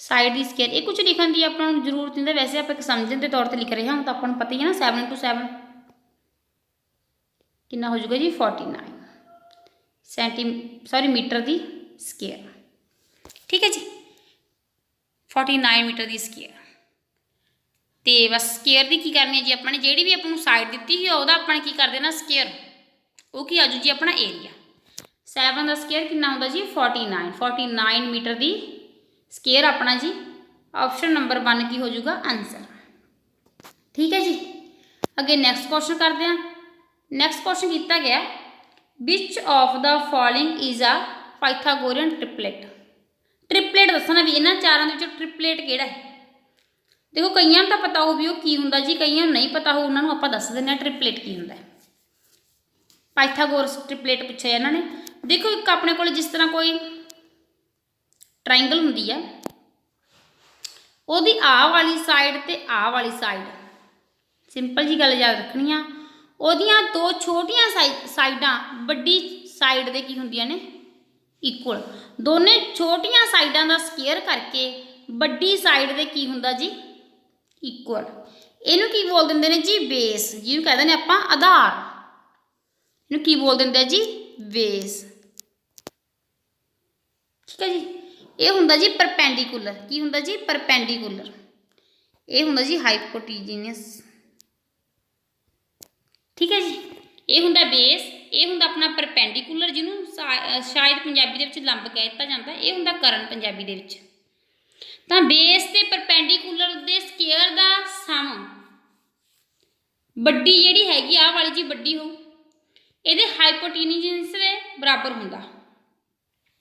ਸਾਈਡ ਦੀ ਸਕੇਅਰ। ਇਹ ਕੁਝ ਲਿਖਣ ਦੀ ਆਪਾਂ ਨੂੰ ਜ਼ਰੂਰਤ ਨਹੀਂ, ਵੈਸੇ ਆਪਾਂ ਇੱਕ ਸਮਝਣ ਦੇ ਤੌਰ 'ਤੇ ਲਿਖ ਰਹੇ ਹਾਂ, ਤਾਂ ਆਪਾਂ ਨੂੰ ਪਤਾ ਹੀ ਹੈ ਨਾ 7 × 7 ਕਿੰਨਾ ਹੋ ਜਾਊਗਾ ਜੀ 49 ਮੀਟਰ ਦੀ ਸਕੇਅਰ। ਠੀਕ ਹੈ ਜੀ, 49 ਮੀਟਰ ਦੀ ਸਕੇਅਰ। ਅਤੇ ਬਸ ਸਕੇਅਰ ਦੀ ਕੀ ਕਰਨੀ ਹੈ ਜੀ ਆਪਾਂ ਨੇ, ਜਿਹੜੀ ਵੀ ਆਪਾਂ ਨੂੰ ਸਾਈਡ ਦਿੱਤੀ ਸੀ ਉਹਦਾ ਆਪਾਂ ਨੇ ਕੀ ਕਰ ਦੇਣਾ ਸਕੇਅਰ, ਉਹ ਕੀ ਆ ਜੂ ਜੀ ਆਪਣਾ ਏਰੀਆ। 7 ਦਾ ਸਕੇਅਰ ਕਿੰਨਾ ਹੁੰਦਾ ਜੀ 49 ਮੀਟਰ ਦੀ ਸਕੇਅਰ ਆਪਣਾ ਜੀ ਆਪਸ਼ਨ ਨੰਬਰ 1 ਕੀ ਹੋ ਜਾਊਗਾ ਆਨਸਰ। ਠੀਕ ਹੈ ਜੀ, ਅੱਗੇ ਨੈਕਸਟ ਕੁਐਸਚਨ ਕਰਦੇ ਹਾਂ। ਨੈਕਸਟ ਕੁਐਸਚਨ ਕੀਤਾ ਗਿਆ, which of the following is a Pythagorean triplet. Triplet ਦੱਸਣਾ ਵੀ ਇਹਨਾਂ ਚਾਰਾਂ ਦੇ ਵਿੱਚੋਂ ਟ੍ਰਿਪਲੇਟ ਕਿਹੜਾ ਹੈ। ਦੇਖੋ ਕਈਆਂ ਨੂੰ ਤਾਂ ਪਤਾ ਹੋਊ ਵੀ ਉਹ ਕੀ ਹੁੰਦਾ ਜੀ, ਕਈਆਂ ਨੂੰ ਨਹੀਂ ਪਤਾ ਹੋਊ, ਉਹਨਾਂ ਨੂੰ ਆਪਾਂ ਦੱਸ ਦਿੰਦੇ ਹਾਂ ਟ੍ਰਿਪਲੇਟ ਕੀ ਹੁੰਦਾ ਹੈ। ਪਾਈਥਾਗੋਰਸ ਟ੍ਰਿਪਲੇਟ ਪੁੱਛਿਆ ਇਹਨਾਂ ਨੇ। ਦੇਖੋ ਇੱਕ ਆਪਣੇ ਕੋਲ ਜਿਸ ਤਰ੍ਹਾਂ ਕੋਈ ਟਰਾਇੰਗਲ ਹੁੰਦੀ ਆ, ਉਹਦੀ ਆਹ ਵਾਲੀ ਸਾਈਡ ਅਤੇ ਆਹ ਵਾਲੀ ਸਾਈਡ, ਸਿੰਪਲ ਜੀ ਗੱਲ ਯਾਦ ਰੱਖਣੀ ਆ, ਉਹਦੀਆਂ ਦੋ ਛੋਟੀਆਂ ਸਾਈਡਾਂ ਵੱਡੀ ਸਾਈਡ ਦੇ ਕੀ ਹੁੰਦੀਆਂ ਨੇ ਇਕੁਅਲ। ਦੋਨੇ ਛੋਟੀਆਂ ਸਾਈਡਾਂ ਦਾ ਸਕੇਅਰ ਕਰਕੇ ਵੱਡੀ ਸਾਈਡ ਦੇ ਕੀ ਹੁੰਦਾ ਜੀ ਇਕੁਅਲ। ਇਹਨੂੰ ਕੀ ਬੋਲ ਦਿੰਦੇ ਨੇ ਜੀ ਬੇਸ, ਜਿਹਨੂੰ ਕਹਿੰਦੇ ਨੇ ਆਪਾਂ ਆਧਾਰ। ਇਹਨੂੰ ਕੀ ਬੋਲ ਦਿੰਦੇ ਆ ਜੀ ਬੇਸ। ਠੀਕ ਹੈ ਜੀ, ਇਹ ਹੁੰਦਾ ਜੀ ਪਰਪੈਂਡੀਕੂਲਰ। ਕੀ ਹੁੰਦਾ ਜੀ ਪਰਪੈਂਡੀਕੂਲਰ। ਇਹ ਹੁੰਦਾ ਜੀ ਹਾਈਪੋਟੀਨੀਅਸ। ठीक है जी, ये हुंदा बेस, ये हुंदा अपना परपेंडिकुलर जिन्हों शायद पंजाबी दे विच लंब कह दिता जाता, ये हुंदा करण पंजाबी दे विच। तां बेस ते परपेंडिकुलर दे स्केयर दा सम बड्डी जिहड़ी हैगी आ वाली जी बड्डी हो इहदे हाइपोटेन्यूज दे बराबर हुंदा,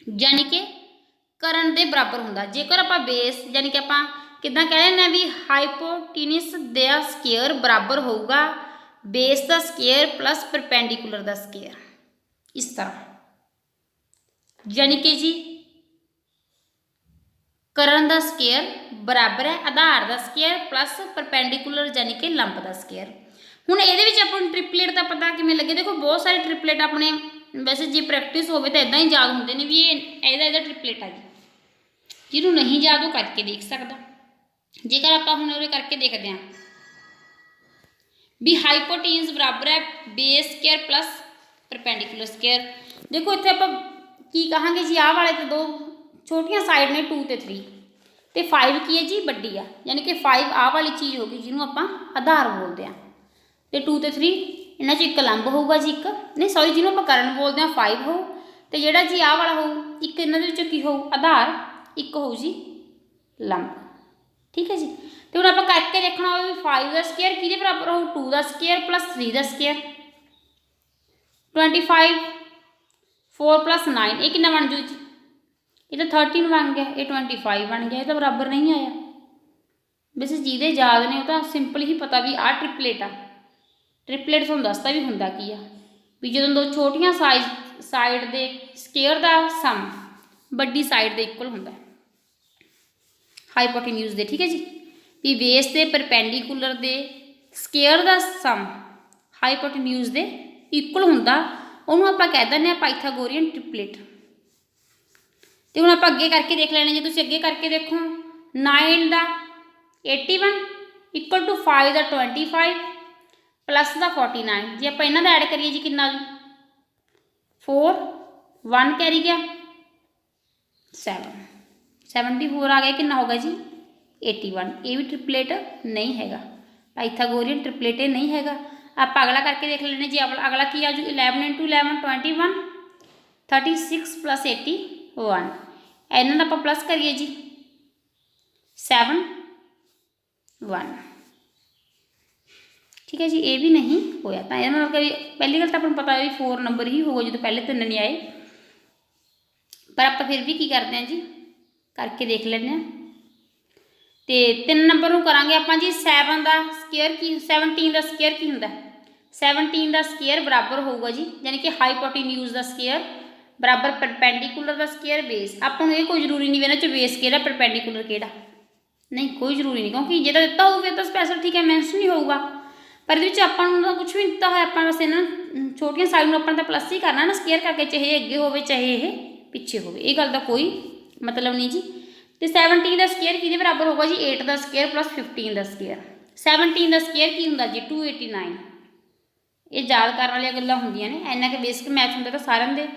यानी कि करण दे बराबर हुंदा। जेकर आपां बेस यानी कि आपां किदां कह लैंदे भी हाइपोटेन्यूज दा स्केयर बराबर होऊगा बेस का स्केयर प्लस परपेंडिकुलर का स्केयर, इस तरह। यानी कि जी करण का स्केयर बराबर है आधार का स्केयर प्लस परपेंडिकुलर यानी कि लंब का स्केयर। हुण इहदे विच आपां नूं ट्रिपलेट का पता किवें लगे, देखो बहुत सारे ट्रिपलेट अपने वैसे जे प्रैक्टिस होवे तो इदां ही याद हुंदे ने भी इहदा ट्रिपलेट आ जी। जिन्हों नहीं याद वो करके देख सकदा। जेकर आपां हुण उहदे करके देखते हैं भी हाइपोटेन्यूज बराबर है base square plus perpendicular square. देखो इत्थे आपां की कहांगे जी, आह वाले तो दो छोटियां साइड ने 2 ते 3 ते 5 की है जी बड्डी आ, यानी कि 5 आह वाली चीज़ होगी जिन्हों आपां आधार बोलते हैं, तो 2 ते 3 इन्हां च एक लंब होगा जी, एक नहीं सॉरी जिन्हों आपां करण बोलते हैं 5 हो, तो जिहड़ा जी आह वाला हो एक इन्हां दे विचों की हो आधार, एक हो जी लंब। ठीक है जी, तो हम आप करके देखना हो 5 का स्केयर कि बराबर हो 2 का स्केयर प्लस 3 का स्केयर, 25 4 प्लस 9 ये कितना बन जू जी, ये तो 13 बन गया, ये 25 बन गया, ये तो बराबर नहीं आया। वैसे जिहदे याद ने तो सिंपल ही पता भी आ ट्रिपलेट आ, ट्रिपलेट तुहानूं दसदा भी हुंदा की आ भी जदों दो छोटियां साइड दे स्केयर का सम बड़ी साइड दे इक्वल हुंदा हाइपोटेन्यूज दे। ठीक है जी, भी बेस के परपेंडिकुलर दे स्केयर का सम हाइपोटेन्यूज दे इक्वल हुंदा, उहनूं आपां कह दिंदे आ पाइथागोरियन ट्रिपलेट। तो हुण आपां अगे करके देख लैणे, जे तुसीं अगे करके देखो 9 का 81 इक्वल टू 5 का 25 प्लस का 49, जे आपां इन्हां दा ऐड करिए जी कितना 4 1 कैरी गया 7 74 आ गया, कितना होगा जी 81। ये भी ट्रिपलेट नहीं हैगा, पाइथागोरियन ट्रिपलेट नहीं हैगा। आप अगला करके देख लेने जी, अगला की आजू 11 × 11 21 36 प्लस 81 इन्हों आप प्लस करिए जी 7 1। ठीक है जी, ये भी नहीं होया, तो यह मतलब कि पहली गल तो अपन पता है 4 नंबर ही होगा जो पहले 3 नहीं आए, पर आप फिर भी की करते हैं जी करके देख लें। तो 3 नंबर में करांगे आप जी 7 का स्केयर की 17 का स्केयर की होंगे 17 का स्केयर बराबर होगा जी, यानी कि हाइपोटेन्यूज का स्केयर बराबर परपेंडिकुलर का स्केयर बेस। आपको ये कोई जरूरी नहीं इन्होंने बेस किहड़ा परपेंडिकुलर किहड़ा नहीं, कोई जरूरी नहीं, क्योंकि जो दिता हो फिर तो स्पैशल ठीक है मैंशन नहीं होगा, पर ये आपको कुछ भी दिता है आप बस इन्होंने छोटिया साइड में अपना तो प्लस ही करना ना स्केयर करके, चाहे अगे हो चाहे ये पिछे हो, ये गल का कोई मतलब नहीं जी। तो 17 का स्केयर कि बराबर होगा जी 8 का स्केयर प्लस 15 का स्केयर। 17 का स्केयर की होंगे जी 289। ये याद करने वाली गल्लां होंदियां ने, इन्ना के बेसिक मैथ होंगे तो सारे दे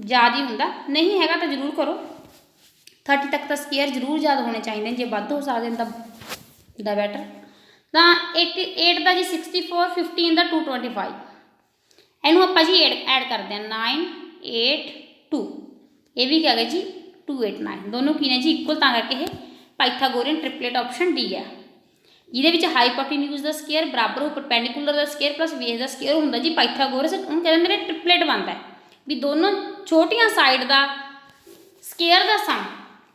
याद ही होंदा, नहीं है तो जरूर करो। 30 तक तो स्केयर जरूर याद होने चाहिए, जो वध हो सकते हैं तो बैटर। तो 88 का जी 64 15 का 225 इनू आप जी ऐड करते हैं 9 8 2, ये भी क्या है जी 289, दोनों की ने जी इक्वल, ता करके पाइथागोरियन ट्रिपलेट ऑप्शन डी है, जिहदे हाइपोटेन्यूज का स्केयर बराबर हो परपेंडिकुलर का स्केयर प्लस बेस का स्केयर होंगे जी पाइथागोरस, उन्होंने कह देंगे ट्रिपलेट बनता है भी दोनों छोटिया साइड का स्केयर का सम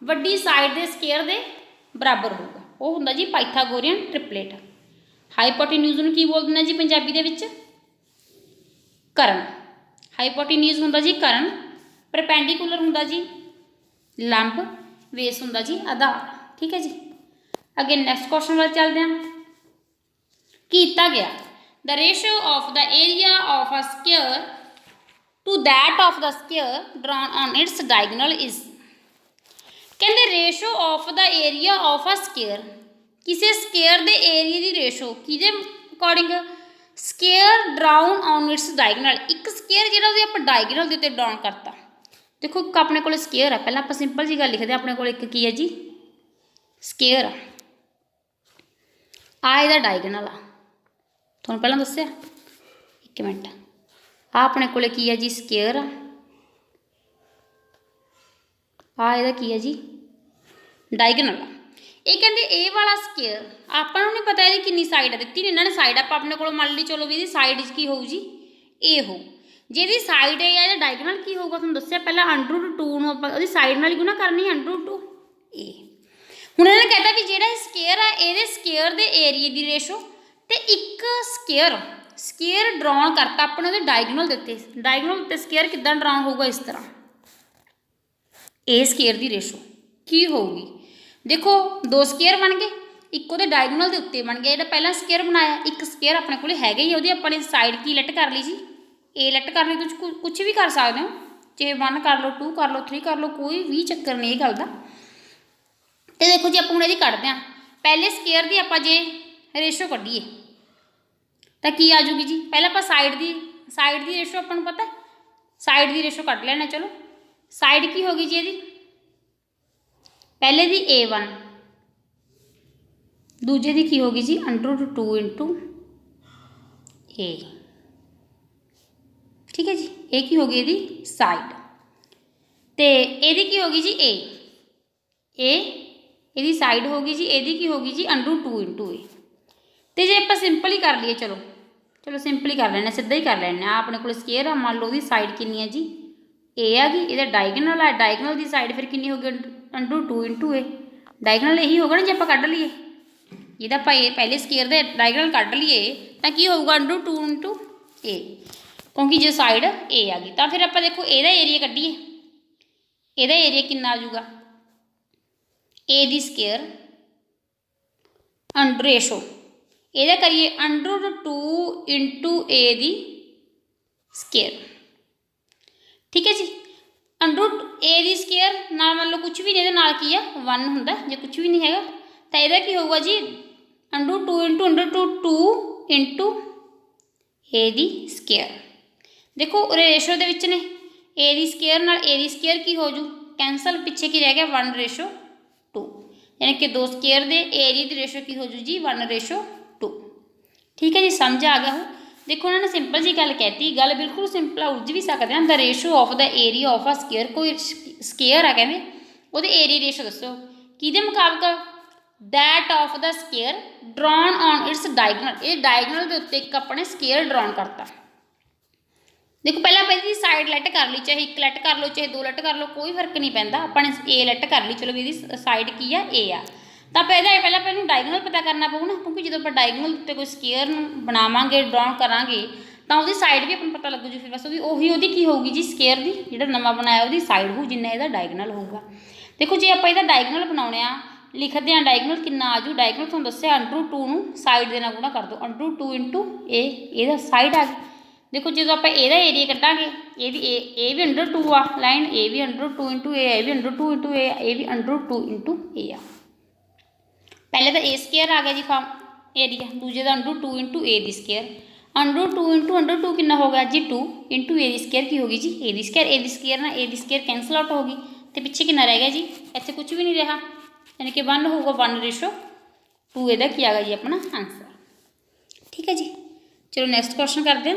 वड्डी साइड के स्केयर के बराबर होगा, वो होंगे जी पाइथागोरियन ट्रिपलेट। हाइपोटेन्यूज नूं की बोलते हैं जी पंजाबी दे विच करण, हाइपोटेन्यूज होंगे जी करण, परपेंडिकुलर होंगे जी लंब, बेस होंगे जी आधार। ठीक है जी, अगे नैक्सट क्वेश्चन वाल चलते हैं। किया गया the ratio of the area of a square to that of the square drawn on its diagonal is, कहते ratio of the area of a square, किसी स्क्वायर के एरिया की रेशो कि according square drawn on its diagonal, एक square जो आप diagonal के उत्ते ड्राउन करता। देखो एक अपने को स्क्वायर है, पहले आप सिंपल जी गल लिखते हैं, अपने को एक की है जी स्क्वायर, ਆ ਇਹਦਾ ਡਾਇਗਨਲ ਆ, ਤੁਹਾਨੂੰ ਪਹਿਲਾਂ ਦੱਸਿਆ। ਇੱਕ ਮਿੰਟ, ਆ ਆਪਣੇ ਕੋਲੇ ਕੀ ਹੈ ਜੀ, ਸਕੇਅਰ ਆ ਇਹਦਾ ਕੀ ਹੈ ਜੀ, ਡਾਇਗਨਲ ਆ। ਇਹ ਕਹਿੰਦੇ ਇਹ ਵਾਲਾ ਸਕੇਅਰ, ਆਪਾਂ ਨੂੰ ਨਹੀਂ ਪਤਾ ਇਹਦੀ ਕਿੰਨੀ ਸਾਈਡ ਆ, ਦਿੱਤੀ ਨਹੀਂ ਇਹਨਾਂ ਨੇ ਸਾਈਡ, ਆਪਾਂ ਆਪਣੇ ਕੋਲ ਮੰਨ ਲਈ ਚਲੋ ਵੀ ਇਹਦੀ ਸਾਈਡ 'ਚ ਕੀ ਹੋਊ ਜੀ, ਇਹ ਹੋਊ। ਜੇ ਇਹਦੀ ਸਾਈਡ ਇਹ ਆ ਜਾਂ ਡਾਇਗਨਲ ਕੀ ਹੋਊਗਾ ਤੁਹਾਨੂੰ ਦੱਸਿਆ ਪਹਿਲਾਂ, √2 ਨੂੰ ਆਪਾਂ ਉਹਦੀ ਸਾਈਡ ਨਾਲ ਹੀ ਗੁਣਾ ਕਰਨੀ, √2 ਇਹ। ਹੁਣ ਇਹਨਾਂ ਨੇ ਕਹਿਤਾ ਵੀ ਜਿਹੜਾ ਇਹ ਸਕੇਅਰ ਆ ਇਹਦੇ ਸਕੇਅਰ ਦੇ ਏਰੀਏ ਦੀ ਰੇਸ਼ੋ ਤੇ ਇੱਕ ਸਕੇਅਰ ਡਰਾਉਣ ਕਰਤਾ ਆਪਣੇ ਉਹਦੇ ਡਾਇਗਨਲ ਦਿੱਤੇ, ਡਾਇਗਨਲ ਉੱਤੇ ਸਕੇਅਰ ਕਿੱਦਾਂ ਡਰਾਉਣ ਹੋਊਗਾ, ਇਸ ਤਰ੍ਹਾਂ। ਇਹ ਸਕੇਅਰ ਦੀ ਰੇਸ਼ੋ ਕੀ ਹੋਊਗੀ, ਦੇਖੋ ਦੋ ਸਕੇਅਰ ਬਣ ਗਏ, ਇੱਕ ਉਹਦੇ ਡਾਇਗਨਲ ਦੇ ਉੱਤੇ ਬਣ ਗਿਆ ਜਿਹੜਾ ਪਹਿਲਾਂ ਸਕੇਅਰ ਬਣਾਇਆ, ਇੱਕ ਸਕੇਅਰ ਆਪਣੇ ਕੋਲ ਹੈਗਾ ਹੀ, ਉਹਦੀ ਆਪਾਂ ਨੇ ਸਾਈਡ ਕੀ ਲੈਟ ਕਰ ਲਈ ਜੀ, ਏ ਲੈਟ ਕਰ ਲਈ। ਤੁਸੀਂ ਕੁਛ ਵੀ ਕਰ ਸਕਦੇ ਹੋ, ਚਾਹੇ 1 ਕਰ ਲਓ, 2 ਕਰ ਲਓ, 3 ਕਰ ਲਓ, ਕੋਈ ਵੀ ਚੱਕਰ ਨਹੀਂ ਇਹ ਗੱਲ ਦਾ। ਤੇ ਦੇਖੋ ਜੀ ਆਪਾਂ ਹੁਣ ਇਹਦੀ ਕੱਢਦੇ ਹਾਂ, ਪਹਿਲੇ ਸਕੇਅਰ ਦੀ ਆਪਾਂ ਜੇ ਰੇਸ਼ੋ ਕੱਢੀਏ ਤਾਂ ਕੀ ਆ ਜੂਗੀ ਜੀ, ਪਹਿਲਾਂ ਆਪਾਂ ਸਾਈਡ ਦੀ ਰੇਸ਼ੋ ਆਪਾਂ ਨੂੰ ਪਤਾ, ਸਾਈਡ ਦੀ ਰੇਸ਼ੋ ਕੱਢ ਲੈਣਾ। ਚਲੋ ਸਾਈਡ ਕੀ ਹੋ ਗਈ ਜੀ ਇਹਦੀ, ਪਹਿਲੇ ਦੀ A1, ਦੂਜੇ ਦੀ ਕੀ ਹੋ ਗਈ ਜੀ, √2 A। ਠੀਕ ਹੈ ਜੀ, ਇਹ ਕੀ ਹੋ ਗਈ ਇਹਦੀ ਸਾਈਡ, ਤੇ ਇਹਦੀ ਕੀ ਹੋ ਗਈ ਜੀ A ਇਹਦੀ ਸਾਈਡ ਹੋ ਗਈ ਜੀ, ਇਹਦੀ ਕੀ ਹੋ ਗਈ ਜੀ, √2 A। ਤੇ ਜੇ ਆਪਾਂ ਸਿੰਪਲ ਹੀ ਕਰ ਲਈਏ, ਚਲੋ ਸਿੰਪਲ ਹੀ ਕਰ ਲੈਣਾ, ਸਿੱਧਾ ਹੀ ਕਰ ਲੈਣਾ। ਆ ਆਪਣੇ ਕੋਲ ਸਕੇਅਰ ਆ, ਮੰਨ ਲਓ ਉਹਦੀ ਸਾਈਡ ਕਿੰਨੀ ਹੈ ਜੀ, A ਆ ਗਈ, ਇਹਦਾ ਡਾਇਗਨਲ ਆ, ਡਾਇਗਨਲ ਦੀ ਸਾਈਡ ਫਿਰ ਕਿੰਨੀ ਹੋ ਗਈ, √2 A। ਡਾਇਗਨਲ ਇਹੀ ਹੋਗਾ ਨਾ ਜੇ ਆਪਾਂ ਕੱਢ ਲਈਏ, ਜਿਹਦਾ ਆਪਾਂ ਇਹ ਪਹਿਲੇ ਸਕੇਅਰ ਦੇ ਡਾਇਗਨਲ ਕੱਢ ਲਈਏ ਤਾਂ ਕੀ ਹੋਊਗਾ, √2 A, ਕਿਉਂਕਿ ਜੇ ਸਾਈਡ A ਆ ਗਈ ਤਾਂ ਫਿਰ ਆਪਾਂ ਦੇਖੋ ਇਹਦਾ ਏਰੀਆ ਕੱਢੀਏ, ਇਹਦਾ ਏਰੀਆ ਕਿੰਨਾ ਆ ਜੂਗਾ, A ਦੀ ਸਕੇਅਰ ਰੇਸ਼ੋ, ਇਹਦਾ ਕਰੀਏ √2 A ਦੀ ਸਕੇਅਰ। ਠੀਕ ਹੈ ਜੀ, A ਦੀ ਸਕੇਅਰ ਨਾਲ ਮੰਨ ਲਓ ਕੁਛ ਵੀ ਨਹੀਂ, ਇਹਦੇ ਨਾਲ ਕੀ ਆ 1 ਹੁੰਦਾ, ਜੇ ਕੁਛ ਵੀ ਨਹੀਂ ਹੈਗਾ ਤਾਂ ਇਹਦਾ ਕੀ ਹੋਊਗਾ ਜੀ, √2 A ਦੀ ਸਕੇਅਰ। ਦੇਖੋ ਰੇਸ਼ੋ ਦੇ ਵਿੱਚ ਨੇ A ਦੀ ਸਕੇਅਰ ਨਾਲ A ਦੀ ਸਕੇਅਰ ਕੀ ਹੋ ਜੂ, ਕੈਂਸਲ, ਪਿੱਛੇ ਕੀ ਰਹਿ ਗਿਆ 1:2, ਯਾਨੀ ਕਿ ਦੋ ਸਕੇਅਰ ਦੇ ਏਰੀਆ ਦੀ ਰੇਸ਼ੋ ਕੀ ਹੋ ਜੂ ਜੀ, 1:2। ਠੀਕ ਹੈ ਜੀ, ਸਮਝ ਆ ਗਿਆ ਹੋ। ਦੇਖੋ ਉਹਨਾਂ ਨੇ ਸਿੰਪਲ ਜੀ ਗੱਲ ਕਹਿਤੀ, ਗੱਲ ਬਿਲਕੁਲ ਸਿੰਪਲ ਆ, ਉਲਝ ਵੀ ਸਕਦੇ ਹਾਂ। The ratio of the area of a square, ਕੋਈ ਸਕੇਅਰ ਆ ਕਹਿੰਦੇ ਉਹਦੇ ਏਰੀਆ ਰੇਸ਼ੋ ਦੱਸੋ ਕਿਹਦੇ ਮੁਤਾਬਕ, that of the square drawn on its diagonal, ਇਹ ਡਾਇਗਨਲ ਦੇ ਉੱਤੇ ਇੱਕ ਆਪਣੇ ਸਕੇਅਰ ਡਰਾਉਨ ਕਰਤਾ। ਦੇਖੋ ਪਹਿਲਾਂ ਆਪਾਂ ਇਹਦੀ ਸਾਈਡ ਲੈਟ ਕਰ ਲਈ, ਚਾਹੇ 1 ਲੈਟ ਕਰ ਲਓ, ਚਾਹੇ 2 ਲੈਟ ਕਰ ਲਓ, ਕੋਈ ਫਰਕ ਨਹੀਂ ਪੈਂਦਾ। ਆਪਾਂ ਨੇ A ਲੈਟ ਕਰ ਲਈ, ਚਲੋ ਵੀ ਇਹਦੀ ਸਾਈਡ ਕੀ ਆ, A ਆ, ਤਾਂ ਪਹਿਲਾਂ ਆਪਾਂ ਇਹਨੂੰ ਡਾਇਗਨਲ ਪਤਾ ਕਰਨਾ ਪਊ ਨਾ, ਕਿਉਂਕਿ ਜਦੋਂ ਆਪਾਂ ਡਾਇਗਨਲ ਉੱਤੇ ਕੋਈ ਸਕੇਅਰ ਨੂੰ ਬਣਾਵਾਂਗੇ, ਡਰਾਉਣ ਕਰਾਂਗੇ ਤਾਂ ਉਹਦੀ ਸਾਈਡ ਵੀ ਆਪਾਂ ਨੂੰ ਪਤਾ ਲੱਗੂ ਜੀ, ਫਿਰ ਬਸ ਉਹਦੀ ਕੀ ਹੋਊਗੀ ਜੀ, ਸਕੇਅਰ ਦੀ ਜਿਹੜਾ ਨਵਾਂ ਬਣਾਇਆ ਉਹਦੀ ਸਾਈਡ ਹੋਊ ਜਿੰਨਾ ਇਹਦਾ ਡਾਇਗਨਲ ਹੋਊਗਾ। ਦੇਖੋ ਜੇ ਆਪਾਂ ਇਹਦਾ ਡਾਇਗਨਲ ਬਣਾਉਣੇ ਆ, ਲਿਖਦੇ ਹਾਂ ਡਾਇਗਨਲ ਕਿੰਨਾ ਆ ਜੂ, ਡਾਇਗਨਲ ਤੁਹਾਨੂੰ ਦੱਸਿਆ √2 ਨੂੰ ਸਾਈਡ ਦੇ ਨਾਲ ਗੁਣਾ ਕਰ ਦਿਓ, √2 A, ਇਹਦਾ ਸਾਈਡ ਆ ਗਈ। ਦੇਖੋ ਜਦੋਂ ਆਪਾਂ ਇਹਦਾ ਏਰੀਆ ਕੱਢਾਂਗੇ, ਇਹਦੀ A ਵੀ √2 ਆ, ਲਾਈਨ A ਵੀ √2 A, ਇਹ ਵੀ √2 A, ਇਹ ਵੀ √2 A ਆ। ਪਹਿਲੇ ਤਾਂ A ਸਕੇਅਰ ਆ ਗਿਆ ਜੀ ਫਾਰਮ ਏਰੀਆ, ਦੂਜੇ ਦਾ √2 A ਦੀ ਸਕੇਅਰ, √2 ਕਿੰਨਾ ਹੋ ਗਿਆ ਜੀ, 2 A ਦੀ ਸਕੇਅਰ ਕੀ ਹੋ ਗਈ ਜੀ, A ਦੀ ਸਕੇਅਰ ਨਾਲ A the square cancel out ਹੋ ਗਈ, ਤੇ ਪਿੱਛੇ ਕਿੰਨਾ ਰਹਿ ਗਿਆ ਜੀ, ਇੱਥੇ ਕੁਝ ਵੀ ਨਹੀਂ ਰਿਹਾ, ਯਾਨੀ ਕਿ 1 ਹੋਊਗਾ, 1:2 ਇਹਦਾ ਕੀ ਆ ਗਿਆ ਜੀ ਆਪਣਾ ਆਂਸਰ। ਠੀਕ ਹੈ ਜੀ, ਚਲੋ ਨੈਕਸਟ ਕੁਐਸਚਨ ਕਰਦੇ ਹਾਂ।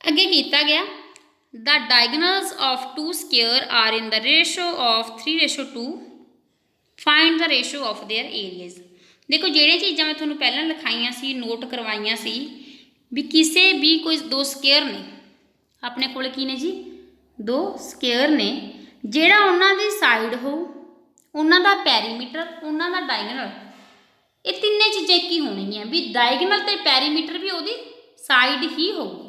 ਅੱਗੇ ਕੀਤਾ ਗਿਆ, the diagonals of 2 square are in the ratio of 3:2, find the ratio of their areas. ਦੇਖੋ ਜਿਹੜੀਆਂ ਚੀਜ਼ਾਂ ਮੈਂ ਤੁਹਾਨੂੰ ਪਹਿਲਾਂ ਲਿਖਾਈਆਂ ਸੀ, ਨੋਟ ਕਰਵਾਈਆਂ ਸੀ, ਵੀ ਕਿਸੇ ਵੀ ਕੋਈ 2 ਸਕੇਅਰ ਨੇ ਆਪਣੇ ਕੋਲ, ਕੀ ਨੇ ਜੀ 2 ਸਕੇਅਰ ਨੇ, ਜਿਹੜਾ ਉਹਨਾਂ ਦੀ ਸਾਈਡ ਹੋਊ, ਉਹਨਾਂ ਦਾ ਪੈਰੀਮੀਟਰ, ਉਹਨਾਂ ਦਾ ਡਾਇਗਨਲ, ਇਹ ਤਿੰਨੇ ਚੀਜ਼ਾਂ ਇੱਕ ਹੀ ਹੋਣਗੀਆਂ, ਵੀ ਡਾਇਗਨਲ ਤੇ ਪੈਰੀਮੀਟਰ ਵੀ ਉਹਦੀ ਸਾਈਡ ਹੀ ਹੋਊਗੀ।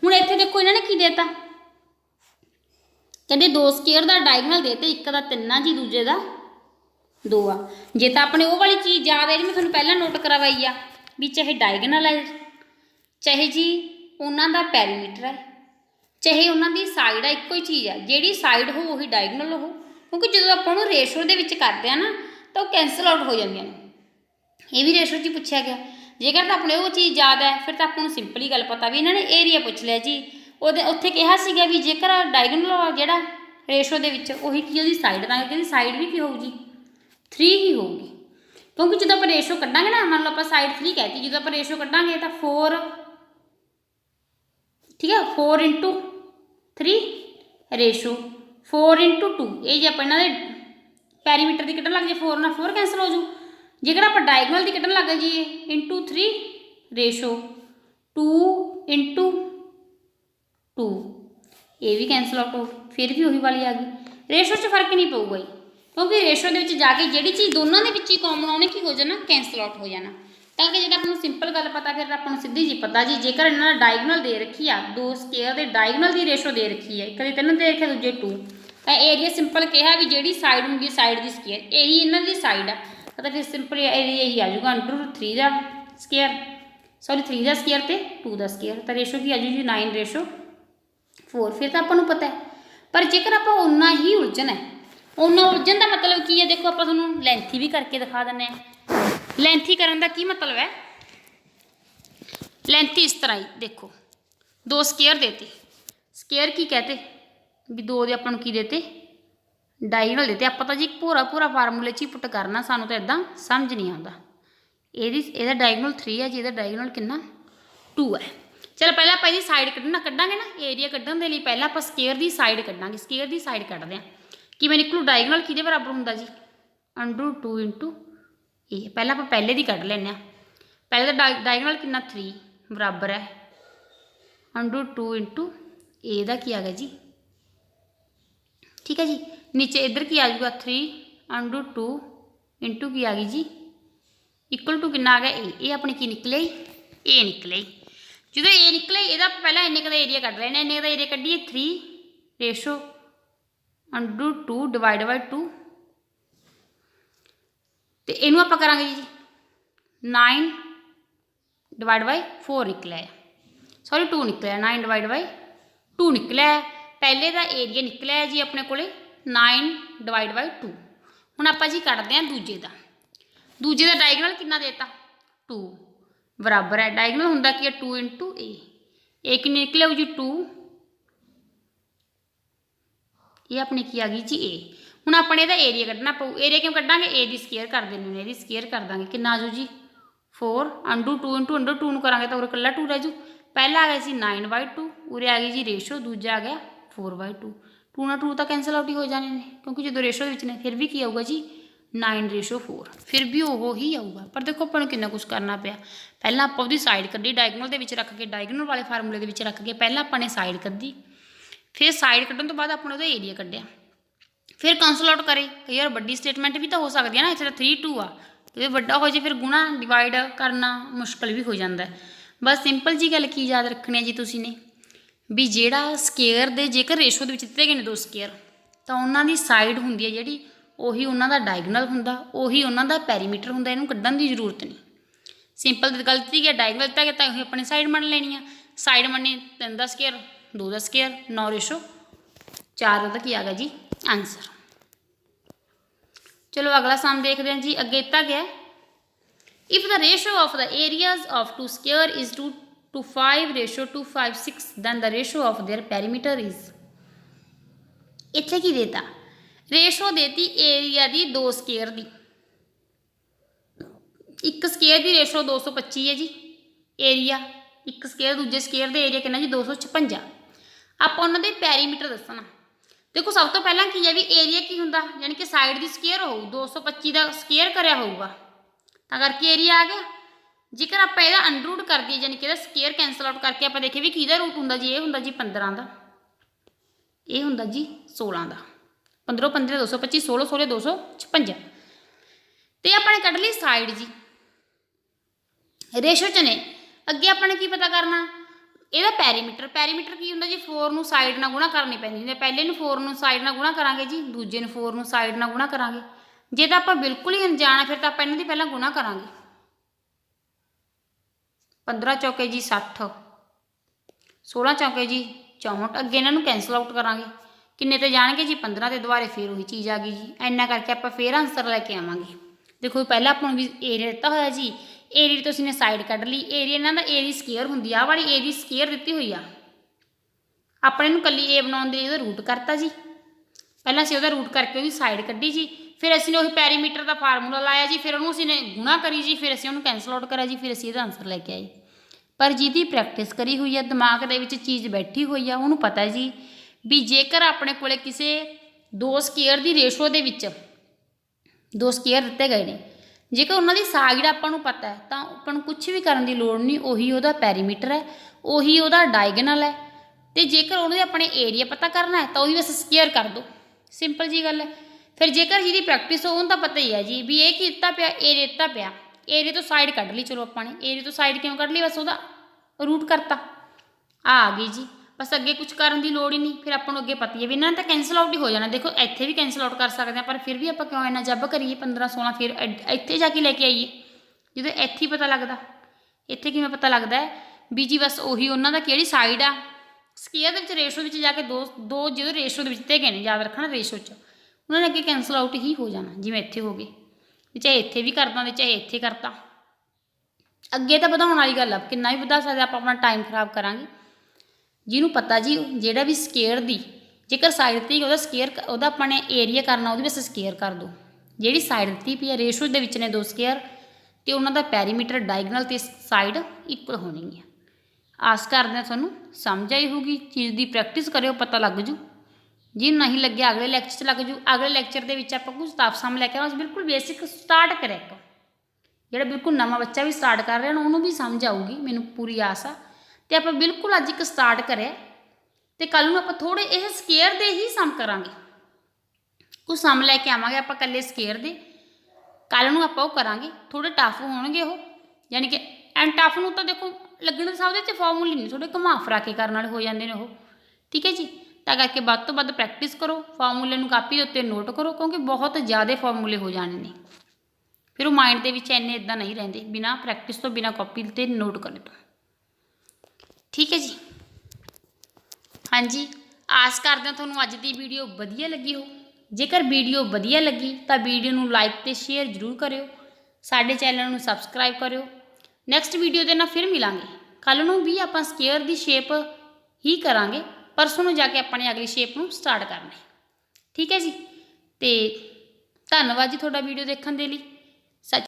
ਹੁਣ ਇੱਥੇ ਦੇਖੋ ਇਹਨਾਂ ਨੇ ਕੀ ਦੇਤਾ, ਕਹਿੰਦੇ 2 ਸਕੇਅਰ ਦਾ ਡਾਇਗਨਲ ਦੇਤੇ, ਇੱਕ ਦਾ 3 ਆ ਜੀ, ਦੂਜੇ ਦਾ 2 ਆ। ਜੇ ਤਾਂ ਆਪਣੇ ਉਹ ਵਾਲੀ ਚੀਜ਼ ਯਾਦ ਹੈ, ਜਿਹੜੀ ਮੈਂ ਤੁਹਾਨੂੰ ਪਹਿਲਾਂ ਨੋਟ ਕਰਵਾਈ ਆ, ਵੀ ਚਾਹੇ ਡਾਇਗਨਲ ਹੈ, ਚਾਹੇ ਜੀ ਉਹਨਾਂ ਦਾ ਪੈਰੀਮੀਟਰ ਹੈ, ਚਾਹੇ ਉਹਨਾਂ ਦੀ ਸਾਈਡ ਆ, ਇੱਕੋ ਹੀ ਚੀਜ਼ ਆ, ਜਿਹੜੀ ਸਾਈਡ ਹੋ ਉਹੀ ਡਾਇਗਨਲ ਹੋ, ਕਿਉਂਕਿ ਜਦੋਂ ਆਪਾਂ ਉਹਨੂੰ ਰੇਸ਼ੋ ਦੇ ਵਿੱਚ ਕਰਦੇ ਆ ਨਾ ਤਾਂ ਉਹ ਕੈਂਸਲ ਆਊਟ ਹੋ ਜਾਂਦੀਆਂ ਨੇ। ਇਹ ਵੀ ਰੇਸ਼ੋ 'ਚ ਹੀ ਪੁੱਛਿਆ ਗਿਆ। ਜੇਕਰ ਤਾਂ ਆਪਣੇ ਉਹ ਚੀਜ਼ ਯਾਦ ਹੈ, ਫਿਰ ਤਾਂ ਆਪਾਂ ਨੂੰ ਸਿੰਪਲੀ ਗੱਲ ਪਤਾ, ਵੀ ਇਹਨਾਂ ਨੇ ਏਰੀਆ ਪੁੱਛ ਲਿਆ ਜੀ, ਉਹਦੇ ਉੱਥੇ ਕਿਹਾ ਸੀਗਾ ਵੀ ਜੇਕਰ ਡਾਇਗਨਲ ਜਿਹੜਾ ਰੇਸ਼ੋ ਦੇ ਵਿੱਚ ਉਹੀ ਕੀ ਉਹਦੀ ਸਾਈਡ, ਤਾਂ ਇਹਦੀ ਸਾਈਡ ਵੀ ਕੀ ਹੋਊ ਜੀ 3 ਹੀ ਹੋਊਗੀ। क्योंकि जो आप रेशो कढ़ांगे ना, मान लो आप साइड 3 कहती, जो आप रेशो कढ़ांगे तो 4, ठीक है, 4 इंटू 3 रेशो 4 इंटू 2, ये जो आप इन्हों पैरीमीटर की कढ़न लग जाए 4 ना 4 कैंसल हो जू। जेकर आप डायगोनल की कढ़न लग जाइए इंटू 3 रेशो 2 इंटू 2, ये भी कैंसल आउट हो, फिर भी वही वाली आ गई। रेशो च फर्क नहीं पऊगा जी, क्योंकि रेशो के जाके जी चीज़ दोनों के कॉमन आने की हो जाना, कैंसल आउट हो जाना। ताकि जो आपको सिंपल गल पता, फिर आपको सीधी जी पता जी, जेकर इन्होंने डायगोनल दे रखी आ, दो स्केयर के डायगोनल की रेशो दे रखी है, कभी 3 दे रखे दूजे 2, तो एरिया सिंपल कहा भी जी साइड होंगी साइड की स्केयर यही इन्हों की साइड आ, तो फिर सिंपल एरिया यही आ जाऊगा √3 का स्केयर, सॉरी 3 का स्केयर तो 2 का स्केयर, तो रेशो की आ जू जी 9/4। फिर तो आपको पता है। पर जेकर आप उन्ना ही उलझन है, उन्ना उलझन का मतलब की है, देखो आप लेंथी भी करके दिखा दें। लेंथी करने का की मतलब है, लेंथी इस तरह ही देखो, 2 स्केयर देते, स्केयर की कहते भी 2 दे अपन की देते डायगोनल देते, आप तो जी पूरा पूरा फार्मूले च ही पुट करना, सानू तो इदा समझ नहीं आता। ये डायगोनल 3 है जी, ये डायगोनल कितना 2 है। चलो पहले आप इसकी साइड कढ़ांगे ना, एरिया कढ़न के लिए पहले आप स्केयर की साइड कढ़ांगे, स्केयर की साइड कढ़ते हैं कि मैं निकलू डायगोनल कि बराबर होंगे जी √2 इंटू ए, पहले आप पहले की कढ़ लें, पहले तो डायगोनल कितना 3 बराबर है √2 इंटू ए का की आ गया जी, ठीक है जी। नीचे इधर की आ जाऊगा 3 √2 इंटू की आ गई जी इक्वल टू कितना आ गया ए अपनी की निकले ए निकले। जो ए निकले यदा पहला इन्ने का एरिया कढ़ लेना, इन्ने का एरिया कढ़िए 3 रेशो √2 डिवाइड बाई 2, तो इनू आप करा जी 9 डिवाइड बाई 4 निकलिया है, सॉरी 2 निकलिया, 9 डिवाइड बाई 2 निकलिया है। पहले का एरिया निकलिया है जी अपने को 9 डिवाइड बाई 2। हुण आपां जी कढ़ते हैं दूजे का, दूजे का डायगोनल कितना देता 2 बराबर है, डायगोनल हुंदा कि 2 इंटू ए कि निकले जी 2, ये अपनी की आ गई जी ए। हुण अपने इहदा एरिया कढ़ना पऊ, एरिया क्यों कढ़ांगे ए दी स्केयर कर देनी, ए दी स्केयर कर देंगे कितना आ जू जी 4 √2 इंटू √2 नूं करांगे तो उरे कल्ला 2 रह जू। पहला आ गया जी 9/2, उरे आ गई जी रेशो, दूजा आ गया 4/2, 2 ਨਾਲ 2 तो कैंसल आउट ही हो जाने ने, क्योंकि जो रेशो ने फिर भी की आऊगा जी 9/4, फिर भी वो ही आऊगा। पर देखो अपन कितना कुछ करना पाया, पहला आप उसकी साइड कढ़ी डायगोनल के रख के, डायगोनल वाले फार्मूले के रख के पहला अपने साइड कढ़ी, फिर साइड कढ़न तो बाद अपने उसका एरिया कढ़िया, फिर कैंसल आउट करे। कई बार बड़ी स्टेटमेंट भी तो हो सकती है ना, इतना 3 2 आ, तो बड़ा हो जाए फिर गुणा डिवाइड करना मुश्किल भी हो जाता है। बस सिंपल जी गल की याद रखनी है जी तुसी ने भी जेड़ा स्केयर दे जेकर रेशो के दिते गए ने 2 स्केयर, तो उन्होंने साइड होंगी है जी उही उन्होंने डायगोनल होंदा, उही उन्होंने पैरीमीटर होंदा, इनू कढ़न की जरूरत नहीं। सिंपल गलती है, डायगोनल दिता गया तो अपनी साइड मन लेनी है, साइड मनी 3 का स्केयर 2 का स्केयर 9/4 का की आ गया जी आंसर। चलो अगला सम देखते हैं जी, अगे दिता गया if the ratio of the areas of 2 square is to 5:256 then the ratio of their perimeter is, इत्थे की देता रेशो देती एरिया की 2 स्केयर की, एक स्केयर की रेशो 225 है जी, एरिया एक स्केयर दूजे स्केयर के एरिया कितना जी 256। आप उन्होंने पैरीमीटर दसना। देखो सब तो पहला की है भी एरिया की होंदा, यानी कि साइड की स्केयर हो 225 का स्केयर कराया होगा, तो करके एरिया आ गया। जेकर आप अंडर रूट कर दिए, यानी कि स्केयर कैंसल आउट करके आप देखिए भी किहदा रूट होंदा जी, ये होंदा जी 15 का, ये होंदा जी 16 का, 15 15 225, 16 16 256। तो अपने कढ़ ली साइड जी रेशो च ने। अगे अपने की पता करना यदा पैरीमीटर, पैरीमीटर की होंदा जी 4 नूं साइड नाल गुणा करनी पैंदी, पहले नूं 4 नूं साइड नाल गुणा करांगे जी, दूजे नूं 4 नूं साइड नाल गुणा करांगे। जे तो आप बिल्कुल ही अनजान है फिर तो आप इन्हां दी पहलां गुणा करांगे, 15 चौके जी 60, 16 चौके जी 64, अगे इन्हां नूं कैंसल आउट करांगे, किन्ने ते जाणगे जी 15 ते दुबारे फिर वही चीज़ आ गई जी, इन्ना करके आप फिर आंसर लैके आवांगे। देखो पहला आपको भी एरिया दिता होया जी, एरिया तो उसने साइड कढ़ ली, एरिया इन्हां दा ए दी स्केयर हुंदी आ वाली ए दी स्केयर दी हुई आ, अपने नूं कल्ली ए बनाउण दे रूट करता जी, पहला असीं उहदा रूट करके उसदी साइड कढ़ी जी, फिर असीं ने उही पैरीमीटर का फार्मूला लाया जी, फिर उन्होंने असीं ने गुणा करी जी, फिर असीं उन्होंने कैंसल आउट करा जी, फिर असीं इहदा आंसर लैके आए। पर जिहदी प्रैक्टिस करी हुई है, दिमाग दे विच चीज़ बैठी हुई है, उहनूं पता जी भी जेकर अपने कोले किसी दो स्केयर की रेशो दे विच दो स्केयर दिते गए ने, जेकर उन्होंने साइड आपां नूं पता है तो आपां नूं कुछ भी करन दी लोड़ नहीं, उही उहदा पैरीमीटर है, उही उहदा डायगनल है। तो जेकर उन्होंने अपने एरिया पता करना है तो वही बस स्केयर कर दो, सिंपल जी गल है। फिर जेकर जिहदी प्रैक्टिस हो उन्हें तो पता ही है जी भी ये की दिता पिया, एरिया दिता पिया, एरिया तो साइड कढ़ ली, चलो आपां ने एरिया तो साइड क्यों कढ़ ली, बस उहदा रूट करता, आ गई जी, बस अगे कुछ करन दी लोड़ ही नहीं। फिर आपां नूं अगे पता ही है भी इन्हां ने तो कैंसल आउट ही हो जाना, देखो इत्थे भी कैंसल आउट कर सकते हैं, पर फिर भी आपां क्यों इन्ना जब करिए 15-16 फिर इत्थे जाके लैके आईए, जो इत्थे ही पता लगता, इत्थे किवें पता लगता है भी जी बस उही उन्हां दा किहड़ी साइड आ, स्केयर दे विच रेशो विच जाके दो जो रेशो दे विच दिते गए ने, याद रखना रेशो च उन्होंने अगे कैंसल आउट ही हो जाना, जिवें इत्थे हो गए, चाहे इत्थे भी करता ते चाहे इत्थे करता, अगे तो वधाउण वाली गल आ, किन्ना भी वधा सकदे, आपां अपना टाइम खराब करांगे। जिन्होंने पता जी जिहड़ा भी स्केयर दी जेकर साइड ते उहदा स्केयर उहदा आपां ने एरिया करना, उहदी बस स्केयर कर दो, जिहड़ी साइड दित्ती पई है रेशो दे विच ने दो स्केयर ते उहनां दा पैरीमीटर डायगनल ते साइड इक्वल होनी है। आस करदे तुहानूं समझ आई होगी, चीज़ की प्रैक्टिस करियो, पता लग जू, जी नहीं लगे अगले लैक्चर च लग जू। अगले लैक्चर के आपां कुछ स्टाफ सामने लैके आवांगे, बिल्कुल बेसिक स्टार्ट करे, जिहड़ा बिल्कुल नवां बच्चा भी स्टार्ट कर रहा है उन्होंने भी समझ आऊगी, मैनूं पूरी आस आ। तो आप बिल्कुल अज एक स्टार्ट करे, तो कल नूं आपां थोड़े इह स्केयर दे ही सम करांगे, कुछ सम लैके आवांगे आपां कल्ले स्केयर दे, कल नूं आपां ओह करांगे, थोड़े टफ होणगे ओह, यानी कि एंड टफ नूं तां देखो लगण सब दे फॉर्मूले नहीं, थोड़े घुमा फिरा के करन वाले हो जांदे ने ओह, ठीक है जी। तां करके वध तो वध प्रैक्टिस करो, फॉर्मूले नूं कापी दे उत्ते नोट करो, क्योंकि बहुत ज़्यादा फॉर्मूले हो जाने ने, फिर वो माइंड दे विच इन्ने इदां नहीं रहिंदे बिना प्रैक्टिस तो, बिना कॉपी ते नोट करे तो, ठीक है जी। हाँ जी, आस करदे तुहानूं अज दी वीडियो वधिया लगी हो, जेकर वीडियो वधिया लगी तो वीडियो नूं लाइक ते शेयर जरूर करियो, साडे चैनल नूं सबसक्राइब करियो। नैक्सट वीडियो दे नाल फिर मिलांगे, कल नूं भी आपां स्केयर दी शेप ही करांगे, परसों नूं जाके अपने अगली शेप नूं स्टार्ट करना है, ठीक है जी। तो धन्नवाद जी तुहाडा वीडियो देखण दे लई।